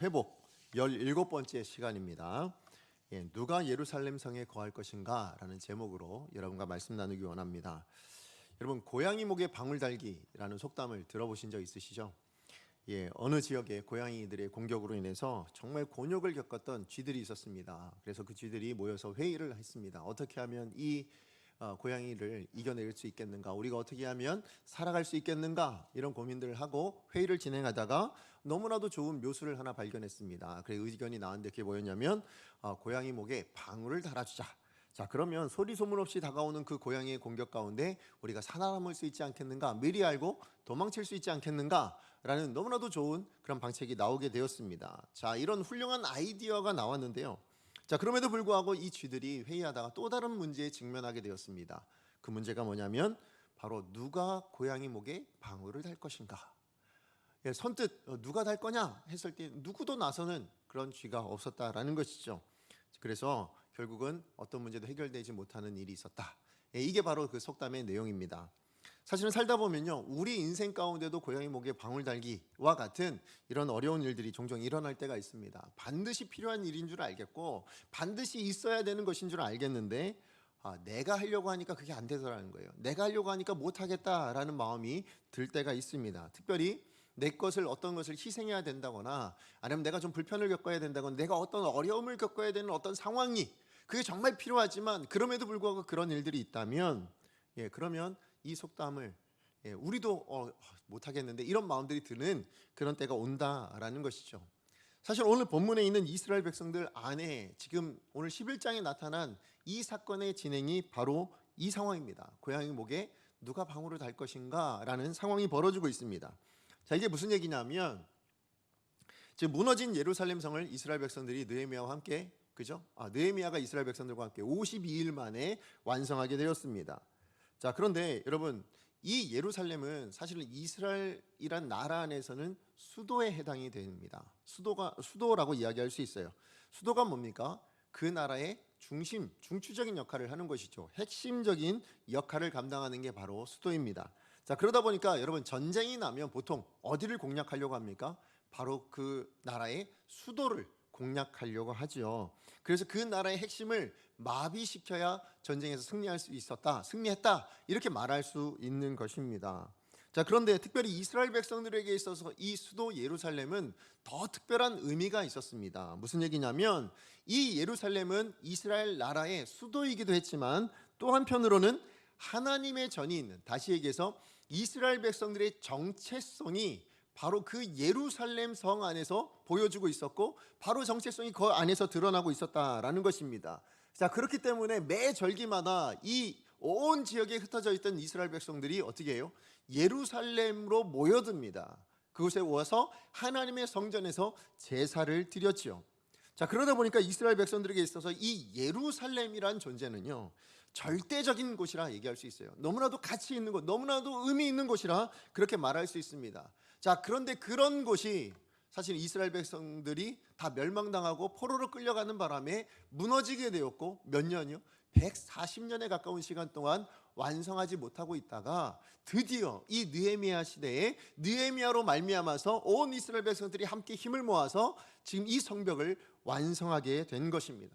회복 17번째 시간입니다. 누가 예루살렘 성에 거할 것인가 라는 제목으로 여러분과 말씀 나누기 원합니다. 여러분, 고양이 목에 방울 달기라는 속담을 들어보신 적 있으시죠? 어느 지역에 고양이들의 공격으로 인해서 정말 곤욕을 겪었던 쥐들이 있었습니다. 그래서 그 쥐들이 모여서 회의를 했습니다. 어떻게 하면 이 고양이를 이겨낼 수 있겠는가, 우리가 어떻게 하면 살아갈 수 있겠는가, 이런 고민들을 하고 회의를 진행하다가 너무나도 좋은 묘수를 하나 발견했습니다. 그래서 의견이 나왔는데 그게 뭐였냐면 고양이 목에 방울을 달아주자. 자, 그러면 소리 소문 없이 다가오는 그 고양이의 공격 가운데 우리가 살아남을 수 있지 않겠는가, 미리 알고 도망칠 수 있지 않겠는가 라는 너무나도 좋은 그런 방책이 나오게 되었습니다. 자, 이런 훌륭한 아이디어가 나왔는데요, 자, 그럼에도 불구하고 이 쥐들이 회의하다가 또 다른 문제에 직면하게 되었습니다. 그 문제가 뭐냐면 바로 누가 고양이 목에 방울을 달 것인가. 선뜻 누가 달 거냐 했을 때 누구도 나서는 그런 쥐가 없었다라는 것이죠. 그래서 결국은 어떤 문제도 해결되지 못하는 일이 있었다. 이게 바로 그 속담의 내용입니다. 사실은 살다 보면요, 우리 인생 가운데도 고양이 목에 방울 달기와 같은 이런 어려운 일들이 종종 일어날 때가 있습니다. 반드시 필요한 일인 줄 알겠고 반드시 있어야 되는 것인 줄 알겠는데 내가 하려고 하니까 그게 안 되더라는 거예요. 내가 하려고 하니까 못하겠다라는 마음이 들 때가 있습니다. 특별히 내 것을, 어떤 것을 희생해야 된다거나 아니면 내가 좀 불편을 겪어야 된다거나 내가 어떤 어려움을 겪어야 되는 어떤 상황이 그게 정말 필요하지만 그럼에도 불구하고 그런 일들이 있다면 그러면 이 속담을 우리도 못하겠는데 이런 마음들이 드는 그런 때가 온다라는 것이죠. 사실 오늘 본문에 있는 이스라엘 백성들 안에 지금 오늘 11장에 나타난 이 사건의 진행이 바로 이 상황입니다. 고양이 목에 누가 방울을 달 것인가 라는 상황이 벌어지고 있습니다. 자, 이게 무슨 얘기냐면 지금 무너진 예루살렘 성을 이스라엘 백성들이 느헤미야와 함께, 그죠? 느헤미야가 이스라엘 백성들과 함께 52일 만에 완성하게 되었습니다. 자, 그런데 여러분, 이 예루살렘은 사실은 이스라엘이란 나라 안에서는 수도에 해당이 됩니다. 수도라고 이야기할 수 있어요. 수도가 뭡니까? 그 나라의 중심, 중추적인 역할을 하는 것이죠. 핵심적인 역할을 감당하는 게 바로 수도입니다. 자, 그러다 보니까 여러분, 전쟁이 나면 보통 어디를 공략하려고 합니까? 바로 그 나라의 수도를 공략하려고 하죠. 그래서 그 나라의 핵심을 마비시켜야 전쟁에서 승리했다 이렇게 말할 수 있는 것입니다. 자, 그런데 특별히 이스라엘 백성들에게 있어서 이 수도 예루살렘은 더 특별한 의미가 있었습니다. 무슨 얘기냐면 이 예루살렘은 이스라엘 나라의 수도이기도 했지만 또 한편으로는 하나님의 전인, 다시 얘기해서 이스라엘 백성들의 정체성이 바로 그 예루살렘 성 안에서 보여주고 있었고 바로 정체성이 그 안에서 드러나고 있었다라는 것입니다. 자, 그렇기 때문에 매 절기마다 이 온 지역에 흩어져 있던 이스라엘 백성들이 어떻게 해요? 예루살렘으로 모여듭니다. 그곳에 와서 하나님의 성전에서 제사를 드렸지요. 자, 그러다 보니까 이스라엘 백성들에게 있어서 이 예루살렘이란 존재는요, 절대적인 곳이라 얘기할 수 있어요. 너무나도 가치 있는 곳, 너무나도 의미 있는 곳이라 그렇게 말할 수 있습니다. 자, 그런데 그런 곳이 사실 이스라엘 백성들이 다 멸망당하고 포로로 끌려가는 바람에 무너지게 되었고 몇 년이요? 140년에 가까운 시간 동안 완성하지 못하고 있다가 드디어 이 느헤미야 시대에 느헤미야로 말미암아서 온 이스라엘 백성들이 함께 힘을 모아서 지금 이 성벽을 완성하게 된 것입니다.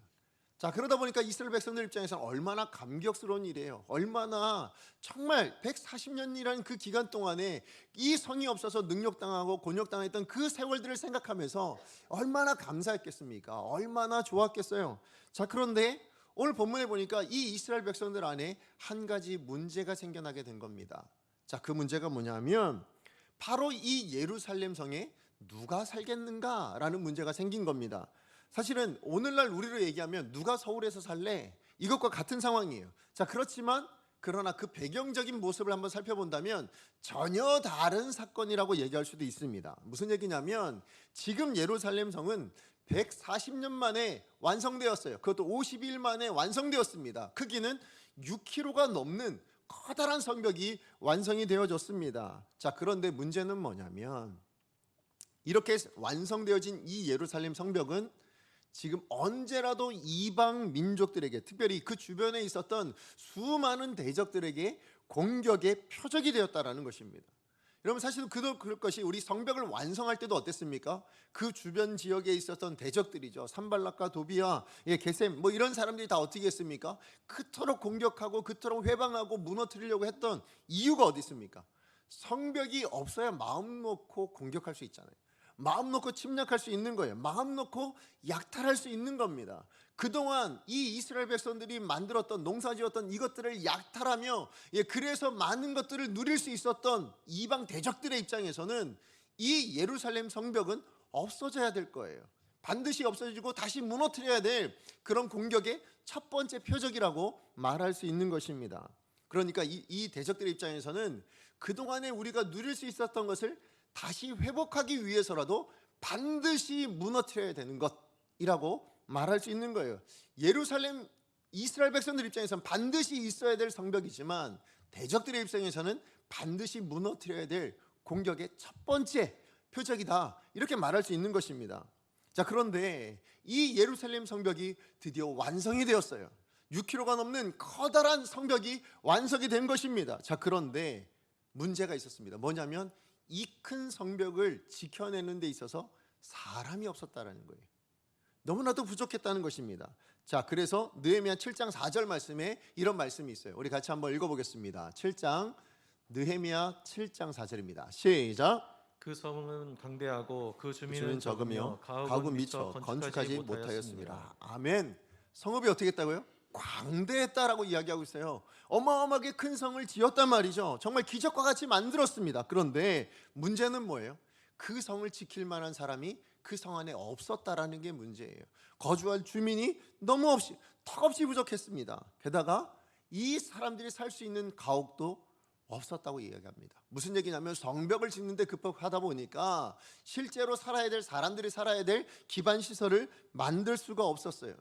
자, 그러다 보니까 이스라엘 백성들 입장에서는 얼마나 감격스러운 일이에요. 얼마나 정말 140년이라는 그 기간 동안에 이 성이 없어서 능욕당하고 곤욕당했던 그 세월들을 생각하면서 얼마나 감사했겠습니까? 얼마나 좋았겠어요. 자, 그런데 오늘 본문에 보니까 이 이스라엘 백성들 안에 한 가지 문제가 생겨나게 된 겁니다. 자, 그 문제가 뭐냐면 바로 이 예루살렘 성에 누가 살겠는가라는 문제가 생긴 겁니다. 사실은 오늘날 우리로 얘기하면 누가 서울에서 살래? 이것과 같은 상황이에요. 자, 그러나 그 배경적인 모습을 한번 살펴본다면 전혀 다른 사건이라고 얘기할 수도 있습니다. 무슨 얘기냐면 지금 예루살렘 성은 140년 만에 완성되었어요. 그것도 52일 만에 완성되었습니다. 크기는 6km가 넘는 커다란 성벽이 완성이 되어졌습니다. 자, 그런데 문제는 뭐냐면 이렇게 완성되어진 이 예루살렘 성벽은 지금 언제라도 이방 민족들에게, 특별히 그 주변에 있었던 수많은 대적들에게 공격의 표적이 되었다라는 것입니다. 여러분 사실은 그럴 것이 우리 성벽을 완성할 때도 어땠습니까? 그 주변 지역에 있었던 대적들이죠. 산발락과 도비아, 게셈 뭐 이런 사람들이 다 어떻게 했습니까? 그토록 공격하고 그토록 회방하고 무너뜨리려고 했던 이유가 어디 있습니까? 성벽이 없어야 마음 놓고 공격할 수 있잖아요. 마음 놓고 침략할 수 있는 거예요. 마음 놓고 약탈할 수 있는 겁니다. 그동안 이 이스라엘 백성들이 만들었던 농사지었던 이것들을 약탈하며 그래서 많은 것들을 누릴 수 있었던 이방 대적들의 입장에서는 이 예루살렘 성벽은 없어져야 될 거예요. 반드시 없어지고 다시 무너뜨려야 될 그런 공격의 첫 번째 표적이라고 말할 수 있는 것입니다. 그러니까 이 대적들의 입장에서는 그동안에 우리가 누릴 수 있었던 것을 다시 회복하기 위해서라도 반드시 무너뜨려야 되는 것이라고 말할 수 있는 거예요. 예루살렘 이스라엘 백성들 입장에서는 반드시 있어야 될 성벽이지만 대적들의 입장에서는 반드시 무너뜨려야 될 공격의 첫 번째 표적이다, 이렇게 말할 수 있는 것입니다. 자, 그런데 이 예루살렘 성벽이 드디어 완성이 되었어요. 6km가 넘는 커다란 성벽이 완성이 된 것입니다. 자, 그런데 문제가 있었습니다. 뭐냐면 이 큰 성벽을 지켜내는 데 있어서 사람이 없었다라는 거예요. 너무나도 부족했다는 것입니다. 자, 그래서 느헤미야 7장 4절 말씀에 이런 말씀이 있어요. 우리 같이 한번 읽어보겠습니다. 7장 느헤미야 7장 4절입니다. 시작. 그 성은 강대하고 그 주민은 주민 적으며 가구 미처 건축하지 못하였습니다. 아멘. 성읍이 어떻게 했다고요? 광대했다라고 이야기하고 있어요. 어마어마하게 큰 성을 지었단 말이죠. 정말 기적과 같이 만들었습니다. 그런데 문제는 뭐예요? 그 성을 지킬 만한 사람이 그 성 안에 없었다라는 게 문제예요. 거주할 주민이 너무 턱없이 부족했습니다. 게다가 이 사람들이 살 수 있는 가옥도 없었다고 이야기합니다. 무슨 얘기냐면 성벽을 짓는데 급하다 보니까 실제로 살아야 될 사람들이 살아야 될 기반 시설을 만들 수가 없었어요.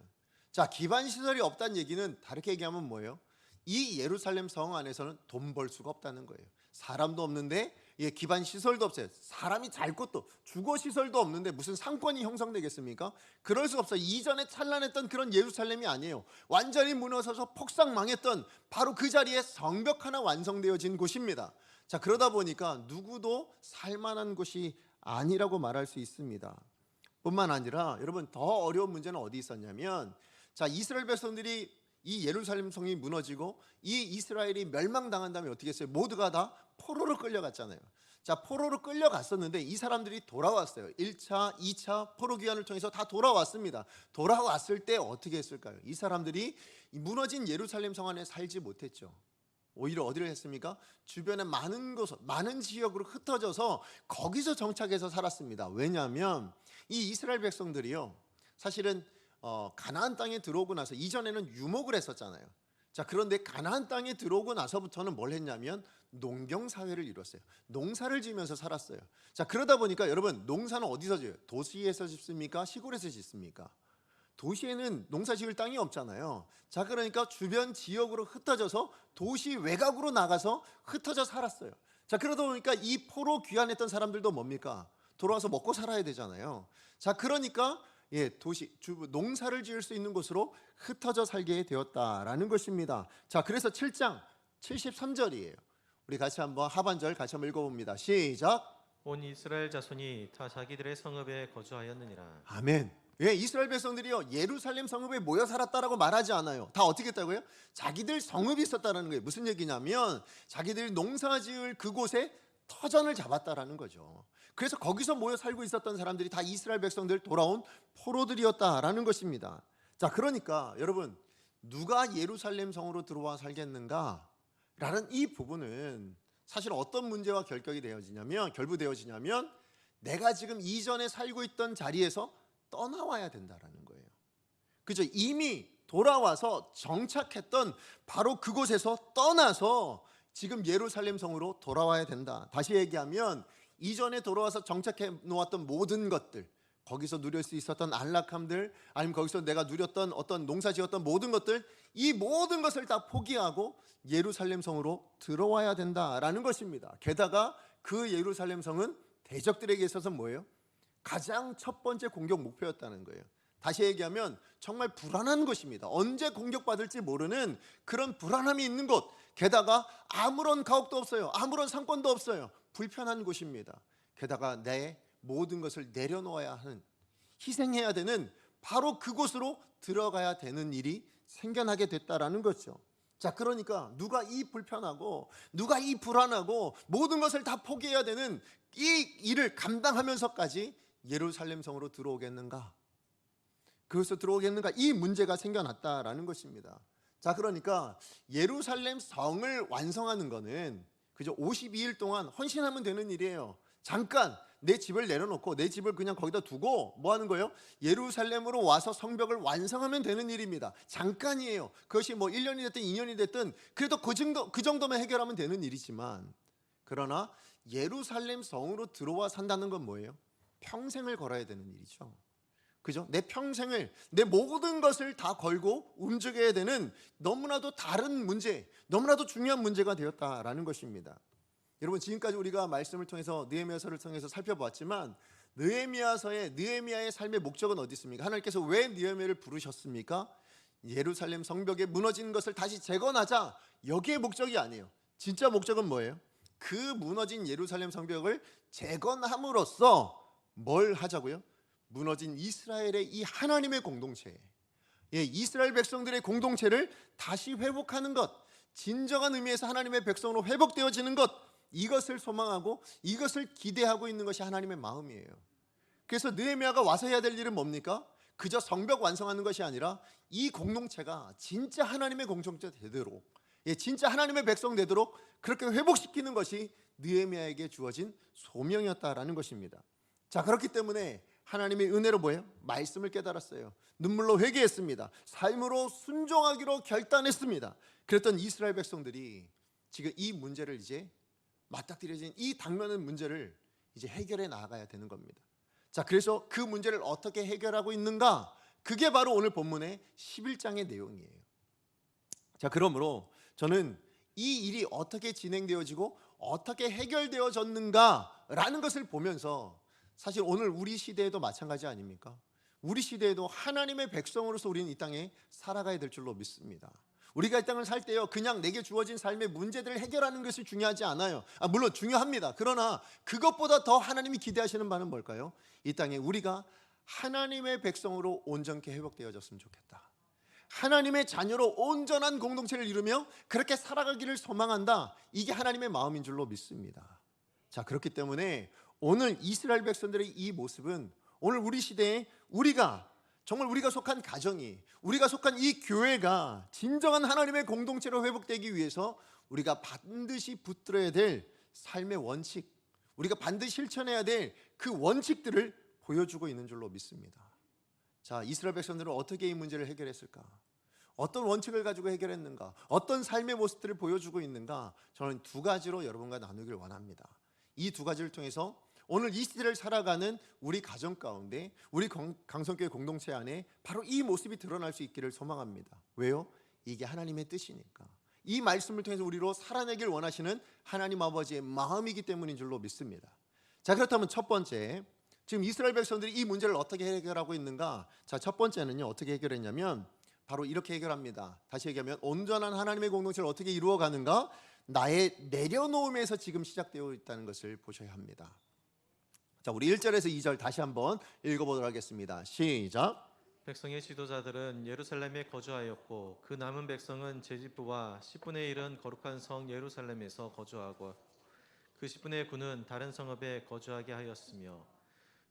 자, 기반 시설이 없다는 얘기는 다르게 얘기하면 뭐예요? 이 예루살렘 성 안에서는 돈 벌 수가 없다는 거예요. 사람도 없는데 기반 시설도 없어요. 사람이 잘 곳도 주거 시설도 없는데 무슨 상권이 형성되겠습니까? 그럴 수 없어요. 이전에 찬란했던 그런 예루살렘이 아니에요. 완전히 무너져서 폭삭 망했던 바로 그 자리에 성벽 하나 완성되어진 곳입니다. 자, 그러다 보니까 누구도 살만한 곳이 아니라고 말할 수 있습니다. 뿐만 아니라 여러분, 더 어려운 문제는 어디 있었냐면, 자, 이스라엘 백성들이 이 예루살렘 성이 무너지고 이 이스라엘이 멸망당한 다음에 어떻게 했어요? 모두가 다 포로로 끌려갔잖아요. 자, 포로로 끌려갔었는데 이 사람들이 돌아왔어요. 1차, 2차 포로 귀환을 통해서 다 돌아왔습니다. 돌아왔을 때 어떻게 했을까요? 이 사람들이 무너진 예루살렘 성 안에 살지 못했죠. 오히려 어디를 했습니까? 주변에 많은 지역으로 흩어져서 거기서 정착해서 살았습니다. 왜냐하면 이 이스라엘 백성들이요, 사실은 가나안 땅에 들어오고 나서 이전에는 유목을 했었잖아요. 자, 그런데 가나안 땅에 들어오고 나서부터는 뭘 했냐면 농경 사회를 이뤘어요. 농사를 지으면서 살았어요. 자, 그러다 보니까 여러분, 농사는 어디서 지어요? 도시에서 짓습니까? 시골에서 짓습니까? 도시에는 농사 지을 땅이 없잖아요. 자, 그러니까 주변 지역으로 흩어져서 도시 외곽으로 나가서 흩어져 살았어요. 자, 그러다 보니까 이 포로 귀환했던 사람들도 뭡니까? 돌아와서 먹고 살아야 되잖아요. 자, 그러니까 농사를 지을 수 있는 곳으로 흩어져 살게 되었다라는 것입니다. 자, 그래서 7장 73절이에요. 우리 같이 한번 하반절 같이 한번 읽어봅니다. 시작. 온 이스라엘 자손이 다 자기들의 성읍에 거주하였느니라. 아멘. 이스라엘 백성들이요, 예루살렘 성읍에 모여 살았다라고 말하지 않아요. 다 어떻게 했다고요? 자기들 성읍이 있었다라는 거예요. 무슨 얘기냐면 자기들이 농사지을 그곳에 터전을 잡았다라는 거죠. 그래서 거기서 모여 살고 있었던 사람들이 다 이스라엘 백성들, 돌아온 포로들이었다라는 것입니다. 자, 그러니까 여러분, 누가 예루살렘 성으로 들어와 살겠는가? 라는 이 부분은 사실 어떤 문제와 결부되어지냐면 내가 지금 이전에 살고 있던 자리에서 떠나와야 된다라는 거예요. 그죠? 이미 돌아와서 정착했던 바로 그곳에서 떠나서 지금 예루살렘 성으로 돌아와야 된다. 다시 얘기하면 이전에 돌아와서 정착해 놓았던 모든 것들, 거기서 누릴 수 있었던 안락함들, 아니면 거기서 내가 누렸던 어떤 농사 지었던 모든 것들, 이 모든 것을 다 포기하고 예루살렘 성으로 들어와야 된다라는 것입니다. 게다가 그 예루살렘 성은 대적들에게 있어서 뭐예요? 가장 첫 번째 공격 목표였다는 거예요. 다시 얘기하면 정말 불안한 것입니다. 언제 공격받을지 모르는 그런 불안함이 있는 곳, 게다가 아무런 가옥도 없어요. 아무런 상권도 없어요. 불편한 곳입니다. 게다가 내 모든 것을 내려놓아야 하는, 희생해야 되는 바로 그곳으로 들어가야 되는 일이 생겨나게 됐다라는 거죠. 자, 그러니까 누가 이 불편하고 누가 이 불안하고 모든 것을 다 포기해야 되는 이 일을 감당하면서까지 예루살렘 성으로 들어오겠는가? 그것으로 들어오겠는가? 이 문제가 생겨났다라는 것입니다. 자, 그러니까 예루살렘 성을 완성하는 거는 그저 52일 동안 헌신하면 되는 일이에요. 잠깐 내 집을 내려놓고 내 집을 그냥 거기다 두고 뭐 하는 거예요? 예루살렘으로 와서 성벽을 완성하면 되는 일입니다. 잠깐이에요. 그것이 뭐 1년이 됐든 2년이 됐든 그래도 그 정도만 해결하면 되는 일이지만, 그러나 예루살렘 성으로 들어와 산다는 건 뭐예요? 평생을 걸어야 되는 일이죠. 그죠? 내 평생을, 내 모든 것을 다 걸고 움직여야 되는 너무나도 다른 문제, 너무나도 중요한 문제가 되었다라는 것입니다. 여러분, 지금까지 우리가 말씀을 통해서 느헤미야서를 통해서 살펴보았지만 느헤미야의 삶의 목적은 어디 있습니까? 하나님께서 왜 느헤미야를 부르셨습니까? 예루살렘 성벽에 무너진 것을 다시 재건하자, 여기에 목적이 아니에요. 진짜 목적은 뭐예요? 그 무너진 예루살렘 성벽을 재건함으로써 뭘 하자고요? 무너진 이스라엘의 이 하나님의 공동체, 이스라엘 백성들의 공동체를 다시 회복하는 것, 진정한 의미에서 하나님의 백성으로 회복되어지는 것, 이것을 소망하고 이것을 기대하고 있는 것이 하나님의 마음이에요. 그래서 느헤미야가 와서 해야 될 일은 뭡니까? 그저 성벽 완성하는 것이 아니라 이 공동체가 진짜 하나님의 공동체 되도록, 진짜 하나님의 백성 되도록 그렇게 회복시키는 것이 느헤미야에게 주어진 소명이었다라는 것입니다. 자, 그렇기 때문에 하나님의 은혜로 뭐예요? 말씀을 깨달았어요. 눈물로 회개했습니다. 삶으로 순종하기로 결단했습니다. 그랬던 이스라엘 백성들이 지금 이 문제를 이제 맞닥뜨려진 이 당면한 문제를 이제 해결해 나가야 되는 겁니다. 자, 그래서 그 문제를 어떻게 해결하고 있는가? 그게 바로 오늘 본문의 11장의 내용이에요. 자, 그러므로 저는 이 일이 어떻게 진행되어지고 어떻게 해결되어졌는가라는 것을 보면서 사실 오늘 우리 시대에도 마찬가지 아닙니까? 우리 시대에도 하나님의 백성으로서 우리는 이 땅에 살아가야 될 줄로 믿습니다. 우리가 이 땅을 살 때요, 그냥 내게 주어진 삶의 문제들을 해결하는 것이 중요하지 않아요. 물론 중요합니다. 그러나 그것보다 더 하나님이 기대하시는 바는 뭘까요? 이 땅에 우리가 하나님의 백성으로 온전케 회복되어졌으면 좋겠다. 하나님의 자녀로 온전한 공동체를 이루며 그렇게 살아가기를 소망한다. 이게 하나님의 마음인 줄로 믿습니다. 자, 그렇기 때문에 오늘 이스라엘 백성들의 이 모습은 오늘 우리 시대에 정말 우리가 속한 가정이, 우리가 속한 이 교회가 진정한 하나님의 공동체로 회복되기 위해서 우리가 반드시 붙들어야 될 삶의 원칙, 우리가 반드시 실천해야 될 그 원칙들을 보여주고 있는 줄로 믿습니다. 자, 이스라엘 백성들은 어떻게 이 문제를 해결했을까? 어떤 원칙을 가지고 해결했는가? 어떤 삶의 모습들을 보여주고 있는가? 저는 두 가지로 여러분과 나누길 원합니다. 이 두 가지를 통해서 오늘 이 시대를 살아가는 우리 가정 가운데, 우리 강성교회 공동체 안에 바로 이 모습이 드러날 수 있기를 소망합니다. 왜요? 이게 하나님의 뜻이니까. 이 말씀을 통해서 우리로 살아내길 원하시는 하나님 아버지의 마음이기 때문인 줄로 믿습니다. 자, 그렇다면 첫 번째, 지금 이스라엘 백성들이 이 문제를 어떻게 해결하고 있는가? 자, 첫 번째는요, 어떻게 해결했냐면 바로 이렇게 해결합니다. 다시 얘기하면 온전한 하나님의 공동체를 어떻게 이루어가는가? 나의 내려놓음에서 지금 시작되어 있다는 것을 보셔야 합니다. 자, 우리 1절에서 2절 다시 한번 읽어보도록 하겠습니다. 시작. 백성의 지도자들은 예루살렘에 거주하였고 그 남은 백성은 제 집부와 10분의 1은 거룩한 성 예루살렘에서 거주하고 그 10분의 9는 다른 성읍에 거주하게 하였으며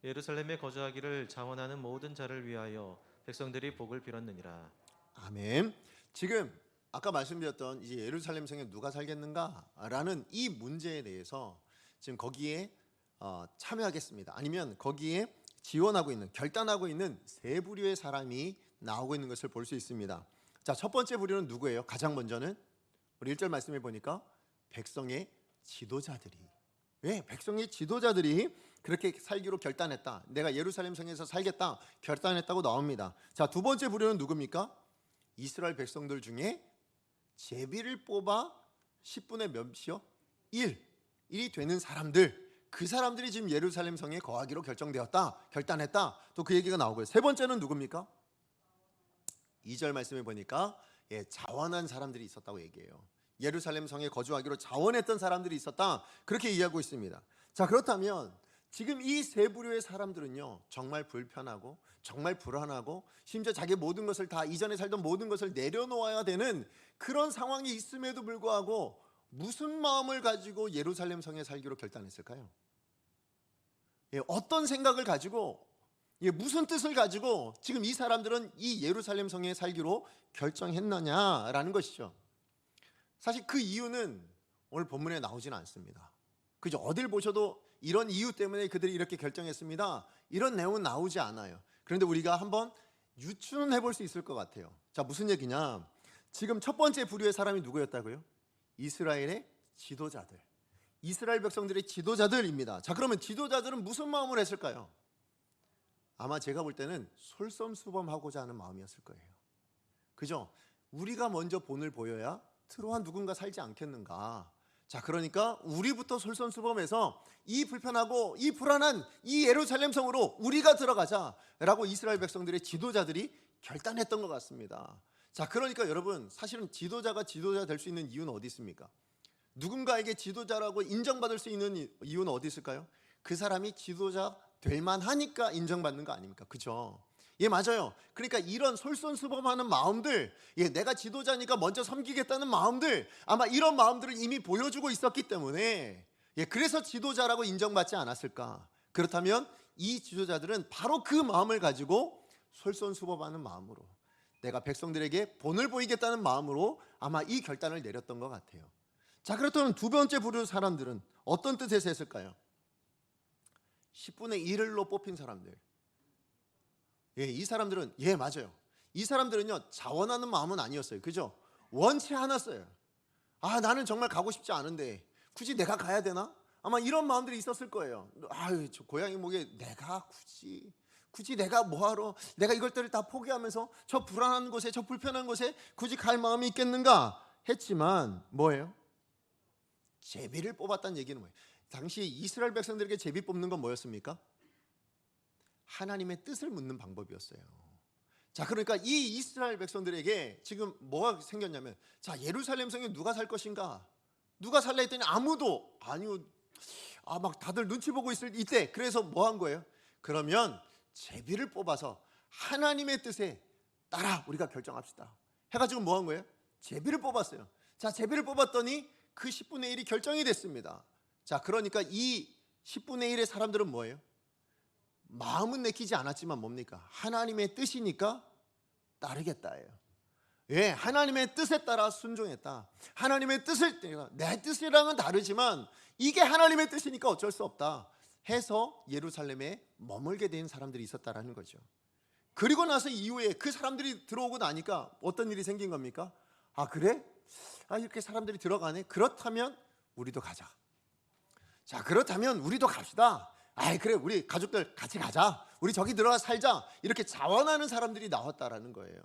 예루살렘에 거주하기를 자원하는 모든 자를 위하여 백성들이 복을 빌었느니라. 아멘. 지금 아까 말씀드렸던 이제 예루살렘 성에 누가 살겠는가라는 이 문제에 대해서 지금 거기에 참여하겠습니다. 아니면 거기에 지원하고 있는, 결단하고 있는 세 부류의 사람이 나오고 있는 것을 볼 수 있습니다. 자, 첫 번째 부류는 누구예요? 가장 먼저는 우리 1절 말씀해 보니까 백성의 지도자들이, 백성의 지도자들이 그렇게 살기로 결단했다. 내가 예루살렘 성에서 살겠다 결단했다고 나옵니다. 자, 두 번째 부류는 누굽니까? 이스라엘 백성들 중에 제비를 뽑아 10분의 몇이요? 1이 되는 사람들, 그 사람들이 지금 예루살렘 성에 거하기로 결단했다. 또 그 얘기가 나오고요. 세 번째는 누굽니까? 2절 말씀해 보니까 자원한 사람들이 있었다고 얘기해요. 예루살렘 성에 거주하기로 자원했던 사람들이 있었다. 그렇게 이해하고 있습니다. 자, 그렇다면 지금 이 세 부류의 사람들은요, 정말 불편하고 정말 불안하고 심지어 자기 모든 것을 다 이전에 살던 모든 것을 내려놓아야 되는 그런 상황이 있음에도 불구하고 무슨 마음을 가지고 예루살렘 성에 살기로 결단했을까요? 어떤 생각을 가지고, 무슨 뜻을 가지고 지금 이 사람들은 이 예루살렘 성에 살기로 결정했느냐라는 것이죠. 사실 그 이유는 오늘 본문에 나오지는 않습니다. 그죠? 어딜 보셔도 이런 이유 때문에 그들이 이렇게 결정했습니다, 이런 내용은 나오지 않아요. 그런데 우리가 한번 유추는 해볼 수 있을 것 같아요. 자, 무슨 얘기냐? 지금 첫 번째 부류의 사람이 누구였다고요? 이스라엘의 지도자들, 이스라엘 백성들의 지도자들입니다. 자, 그러면 지도자들은 무슨 마음을 했을까요? 아마 제가 볼 때는 솔선수범하고자 하는 마음이었을 거예요. 그죠? 우리가 먼저 본을 보여야 트로한 누군가 살지 않겠는가. 자, 그러니까 우리부터 솔선수범해서 이 불편하고 이 불안한 이 예루살렘 성으로 우리가 들어가자라고 이스라엘 백성들의 지도자들이 결단했던 것 같습니다. 자, 그러니까 여러분, 사실은 지도자가 지도자 될 수 있는 이유는 어디 있습니까? 누군가에게 지도자라고 인정받을 수 있는 이유는 어디 있을까요? 그 사람이 지도자 될 만하니까 인정받는 거 아닙니까? 그죠? 예, 맞아요. 그러니까 이런 솔선수범하는 마음들, 내가 지도자니까 먼저 섬기겠다는 마음들, 아마 이런 마음들을 이미 보여주고 있었기 때문에 그래서 지도자라고 인정받지 않았을까? 그렇다면 이 지도자들은 바로 그 마음을 가지고 솔선수범하는 마음으로, 내가 백성들에게 본을 보이겠다는 마음으로 아마 이 결단을 내렸던 것 같아요. 자, 그렇다면 두 번째 부류 사람들은 어떤 뜻에서 했을까요? 10분의 1로 뽑힌 사람들. 이 사람들은, 맞아요. 이 사람들은요, 자원하는 마음은 아니었어요. 그죠? 원치 않았어요. 아, 나는 정말 가고 싶지 않은데 굳이 내가 가야 되나? 아마 이런 마음들이 있었을 거예요. 아유, 저 고양이 목에 내가 굳이 내가 뭐하러, 내가 이것들을 다 포기하면서 저 불안한 곳에, 저 불편한 곳에 굳이 갈 마음이 있겠는가 했지만 뭐예요? 제비를 뽑았다는 얘기는 뭐예요? 당시 이스라엘 백성들에게 제비 뽑는 건 뭐였습니까? 하나님의 뜻을 묻는 방법이었어요. 자, 그러니까 이 이스라엘 백성들에게 지금 뭐가 생겼냐면, 자, 예루살렘 성에 누가 살 것인가? 누가 살라 했더니 아무도, 아니요, 막 다들 눈치 보고 있을 이때, 그래서 뭐 한 거예요? 그러면 제비를 뽑아서 하나님의 뜻에 따라 우리가 결정합시다 해가지고 뭐 한 거예요? 제비를 뽑았어요. 자, 제비를 뽑았더니 그 10분의 1이 결정이 됐습니다. 자, 그러니까 이 10분의 1의 사람들은 뭐예요? 마음은 내키지 않았지만 뭡니까? 하나님의 뜻이니까 따르겠다예요. 하나님의 뜻에 따라 순종했다. 하나님의 뜻을, 내 뜻이랑은 다르지만 이게 하나님의 뜻이니까 어쩔 수 없다 해서 예루살렘에 머물게 된 사람들이 있었다라는 거죠. 그리고 나서 이후에 그 사람들이 들어오고 나니까 어떤 일이 생긴 겁니까? 아, 그래? 이렇게 사람들이 들어가네? 그렇다면 우리도 가자. 자, 그렇다면 우리도 갑시다. 그래, 우리 가족들 같이 가자. 우리 저기 들어가 살자. 이렇게 자원하는 사람들이 나왔다라는 거예요.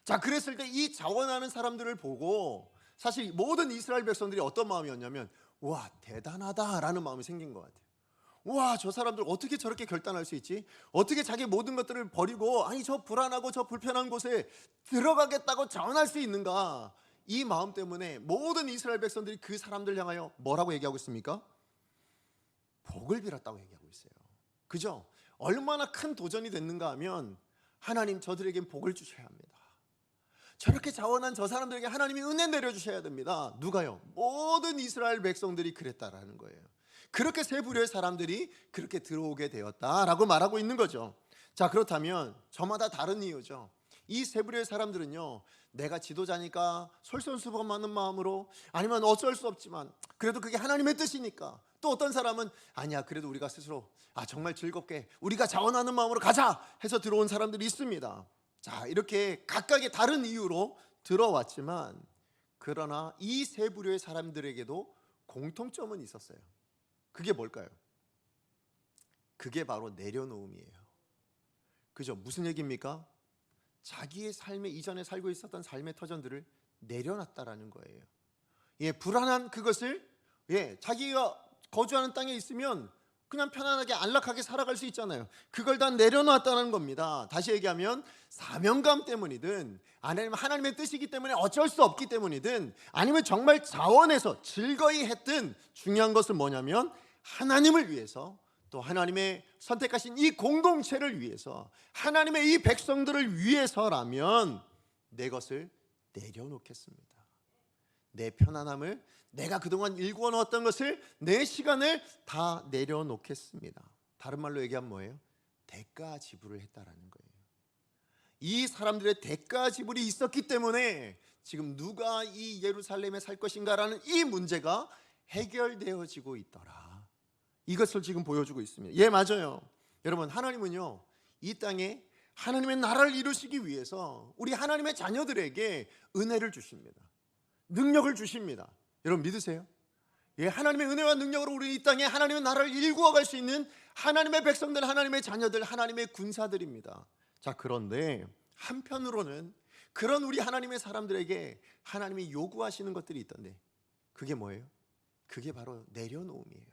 자, 그랬을 때 이 자원하는 사람들을 보고 사실 모든 이스라엘 백성들이 어떤 마음이었냐면, 와, 대단하다라는 마음이 생긴 것 같아요. 와, 저 사람들 어떻게 저렇게 결단할 수 있지? 어떻게 자기 모든 것들을 버리고 저 불안하고 저 불편한 곳에 들어가겠다고 자원할 수 있는가? 이 마음 때문에 모든 이스라엘 백성들이 그 사람들 향하여 뭐라고 얘기하고 있습니까? 복을 빌었다고 얘기하고 있어요. 그죠? 얼마나 큰 도전이 됐는가 하면, 하나님, 저들에겐 복을 주셔야 합니다. 저렇게 자원한 저 사람들에게 하나님이 은혜 내려주셔야 됩니다. 누가요? 모든 이스라엘 백성들이 그랬다라는 거예요. 그렇게 세 부류의 사람들이 그렇게 들어오게 되었다라고 말하고 있는 거죠. 자, 그렇다면 저마다 다른 이유죠. 이 세 부류의 사람들은요, 내가 지도자니까 솔선수범하는 마음으로, 아니면 어쩔 수 없지만 그래도 그게 하나님의 뜻이니까, 또 어떤 사람은 아니야, 그래도 우리가 스스로 정말 즐겁게 우리가 자원하는 마음으로 가자 해서 들어온 사람들이 있습니다. 자, 이렇게 각각의 다른 이유로 들어왔지만, 그러나 이 세 부류의 사람들에게도 공통점은 있었어요. 그게 뭘까요? 그게 바로 내려놓음이에요. 그죠? 무슨 얘기입니까? 자기의 삶에, 이전에 살고 있었던 삶의 터전들을 내려놨다라는 거예요. 불안한 그것을, 자기가 거주하는 땅에 있으면 그냥 편안하게 안락하게 살아갈 수 있잖아요. 그걸 다 내려놨다는 겁니다. 다시 얘기하면 사명감 때문이든 아니면 하나님의 뜻이기 때문에 어쩔 수 없기 때문이든 아니면 정말 자원해서 즐거이 했든 중요한 것은 뭐냐면 하나님을 위해서 또 하나님의 선택하신 이 공동체를 위해서 하나님의 이 백성들을 위해서라면 내 것을 내려놓겠습니다. 내 편안함을 내가 그동안 일구어 놓았던 것을 내 시간을 다 내려놓겠습니다. 다른 말로 얘기하면 뭐예요? 대가 지불을 했다라는 거예요. 이 사람들의 대가 지불이 있었기 때문에 지금 누가 이 예루살렘에 살 것인가라는 이 문제가 해결되어지고 있더라. 이것을 지금 보여주고 있습니다. 예, 맞아요. 여러분, 하나님은요 이 땅에 하나님의 나라를 이루시기 위해서 우리 하나님의 자녀들에게 은혜를 주십니다. 능력을 주십니다. 여러분 믿으세요? 예, 하나님의 은혜와 능력으로 우리 이 땅에 하나님의 나라를 일구어 갈 수 있는 하나님의 백성들, 하나님의 자녀들, 하나님의 군사들입니다. 자, 그런데 한편으로는 그런 우리 하나님의 사람들에게 하나님이 요구하시는 것들이 있던데 그게 뭐예요? 그게 바로 내려놓음이에요.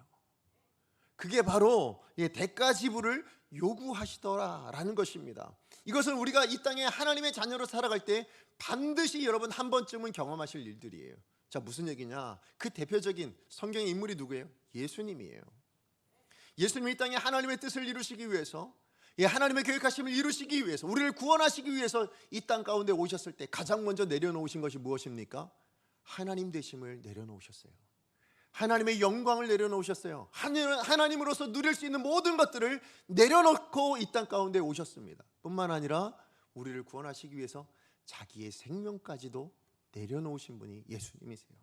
그게 바로 대가 지불을 요구하시더라라는 것입니다. 이것은 우리가 이 땅에 하나님의 자녀로 살아갈 때 반드시 여러분 한 번쯤은 경험하실 일들이에요. 자, 무슨 얘기냐? 그 대표적인 성경의 인물이 누구예요? 예수님이에요. 예수님이 이 땅에 하나님의 뜻을 이루시기 위해서, 하나님의 계획하심을 이루시기 위해서, 우리를 구원하시기 위해서 이 땅 가운데 오셨을 때 가장 먼저 내려놓으신 것이 무엇입니까? 하나님 되심을 내려놓으셨어요. 하나님의 영광을 내려놓으셨어요. 하나님으로서 누릴 수 있는 모든 것들을 내려놓고 이 땅 가운데 오셨습니다. 뿐만 아니라 우리를 구원하시기 위해서 자기의 생명까지도 내려놓으신 분이 예수님이세요.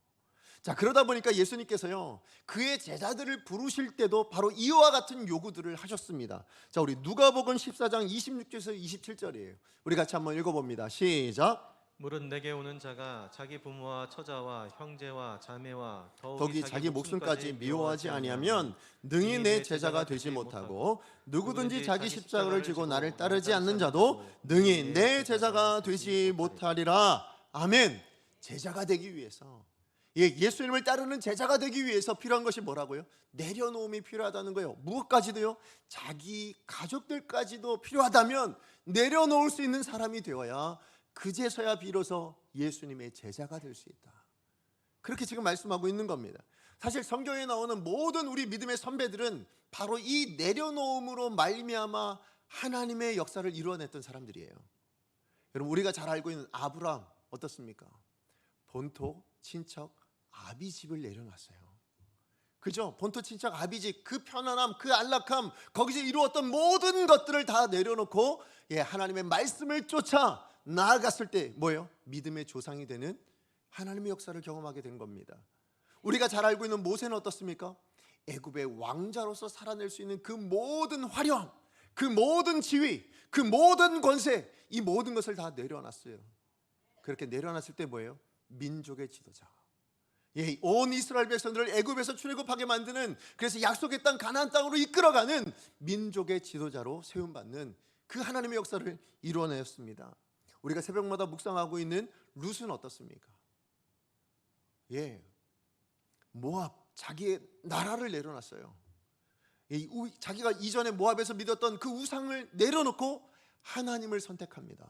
자, 그러다 보니까 예수님께서요 그의 제자들을 부르실 때도 바로 이와 같은 요구들을 하셨습니다. 자, 우리 누가복음 14장 26절에서 27절이에요. 우리 같이 한번 읽어봅니다. 시작. 무릇 내게 오는 자가 자기 부모와 처자와 형제와 자매와 더욱이 자기 목숨까지 미워하지 아니하면 능히 내 제자가 되지 못하고 누구든지 자기 십자가를 지고 나를 따르지 않는 자도 능히 내 제자가 되지 못하리라. 아멘. 제자가 되기 위해서, 예수님을 따르는 제자가 되기 위해서 필요한 것이 뭐라고요? 내려놓음이 필요하다는 거예요. 무엇까지도요? 자기 가족들까지도 필요하다면 내려놓을 수 있는 사람이 되어야 그제서야 비로소 예수님의 제자가 될 수 있다. 그렇게 지금 말씀하고 있는 겁니다. 사실 성경에 나오는 모든 우리 믿음의 선배들은 바로 이 내려놓음으로 말미암아 하나님의 역사를 이루어냈던 사람들이에요. 여러분, 우리가 잘 알고 있는 아브라함 어떻습니까? 본토 친척 아비 집을 내려놨어요. 그죠? 본토 친척 아비 집, 그 편안함, 그 안락함, 거기서 이루었던 모든 것들을 다 내려놓고 하나님의 말씀을 쫓아 나아갔을 때 뭐예요? 믿음의 조상이 되는 하나님의 역사를 경험하게 된 겁니다. 우리가 잘 알고 있는 모세는 어떻습니까? 애굽의 왕자로서 살아낼 수 있는 그 모든 화려함, 그 모든 지위, 그 모든 권세, 이 모든 것을 다 내려놨어요. 그렇게 내려놨을 때 뭐예요? 민족의 지도자, 온 이스라엘 백성들을 애굽에서 출애굽하게 만드는, 그래서 약속의 땅 가나안 땅으로 이끌어가는 민족의 지도자로 세움받는 그 하나님의 역사를 이루어내었습니다. 우리가 새벽마다 묵상하고 있는 룻은 어떻습니까? 모압, 자기의 나라를 내려놨어요. 자기가 이전에 모압에서 믿었던 그 우상을 내려놓고 하나님을 선택합니다.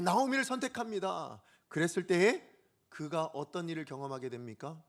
나오미를 선택합니다. 그랬을 때에 그가 어떤 일을 경험하게 됩니까?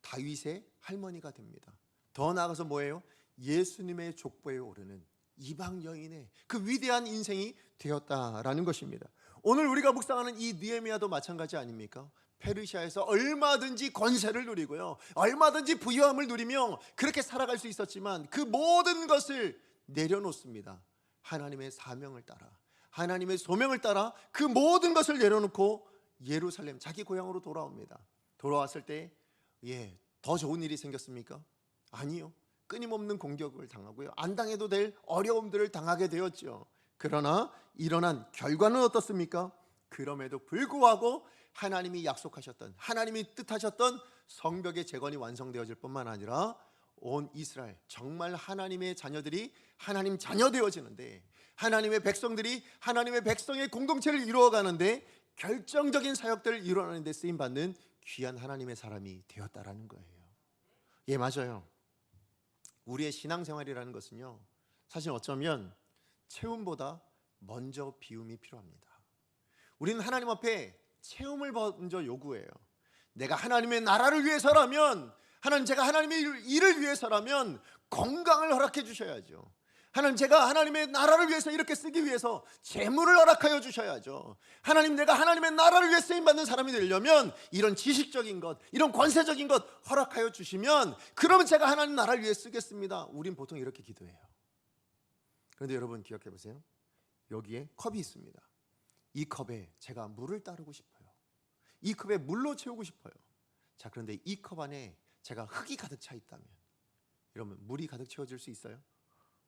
다윗의 할머니가 됩니다. 더 나아가서 뭐예요? 예수님의 족보에 오르는 이방 여인의 그 위대한 인생이 되었다라는 것입니다. 오늘 우리가 묵상하는 이 느헤미야도 마찬가지 아닙니까? 페르시아에서 얼마든지 권세를 누리고요, 얼마든지 부유함을 누리며 그렇게 살아갈 수 있었지만 그 모든 것을 내려놓습니다. 하나님의 사명을 따라, 하나님의 소명을 따라 그 모든 것을 내려놓고 예루살렘, 자기 고향으로 돌아옵니다. 돌아왔을 때 더 좋은 일이 생겼습니까? 아니요. 끊임없는 공격을 당하고요, 안 당해도 될 어려움들을 당하게 되었죠. 그러나 일어난 결과는 어떻습니까? 그럼에도 불구하고 하나님이 약속하셨던, 하나님이 뜻하셨던 성벽의 재건이 완성되어질 뿐만 아니라 온 이스라엘, 정말 하나님의 자녀들이 하나님 자녀 되어지는데, 하나님의 백성들이 하나님의 백성의 공동체를 이루어가는데 결정적인 사역들을 이루어내는 데 쓰임받는 귀한 하나님의 사람이 되었다라는 거예요. 맞아요. 우리의 신앙생활이라는 것은요, 사실 어쩌면 채움보다 먼저 비움이 필요합니다. 우리는 하나님 앞에 채움을 먼저 요구해요. 내가 하나님의 나라를 위해서라면, 하나님, 제가 하나님의 일을 위해서라면 건강을 허락해 주셔야죠. 하나님, 제가 하나님의 나라를 위해서 이렇게 쓰기 위해서 재물을 허락하여 주셔야죠. 하나님, 내가 하나님의 나라를 위해 쓰임받는 사람이 되려면 이런 지식적인 것, 이런 권세적인 것 허락하여 주시면 그러면 제가 하나님 나라를 위해 쓰겠습니다. 우린 보통 이렇게 기도해요. 그런데 여러분 기억해 보세요. 여기에 컵이 있습니다. 이 컵에 제가 물을 따르고 싶어요. 이 컵에 물로 채우고 싶어요. 자, 그런데 이 컵 안에 제가 흙이 가득 차 있다면, 여러분, 물이 가득 채워질 수 있어요?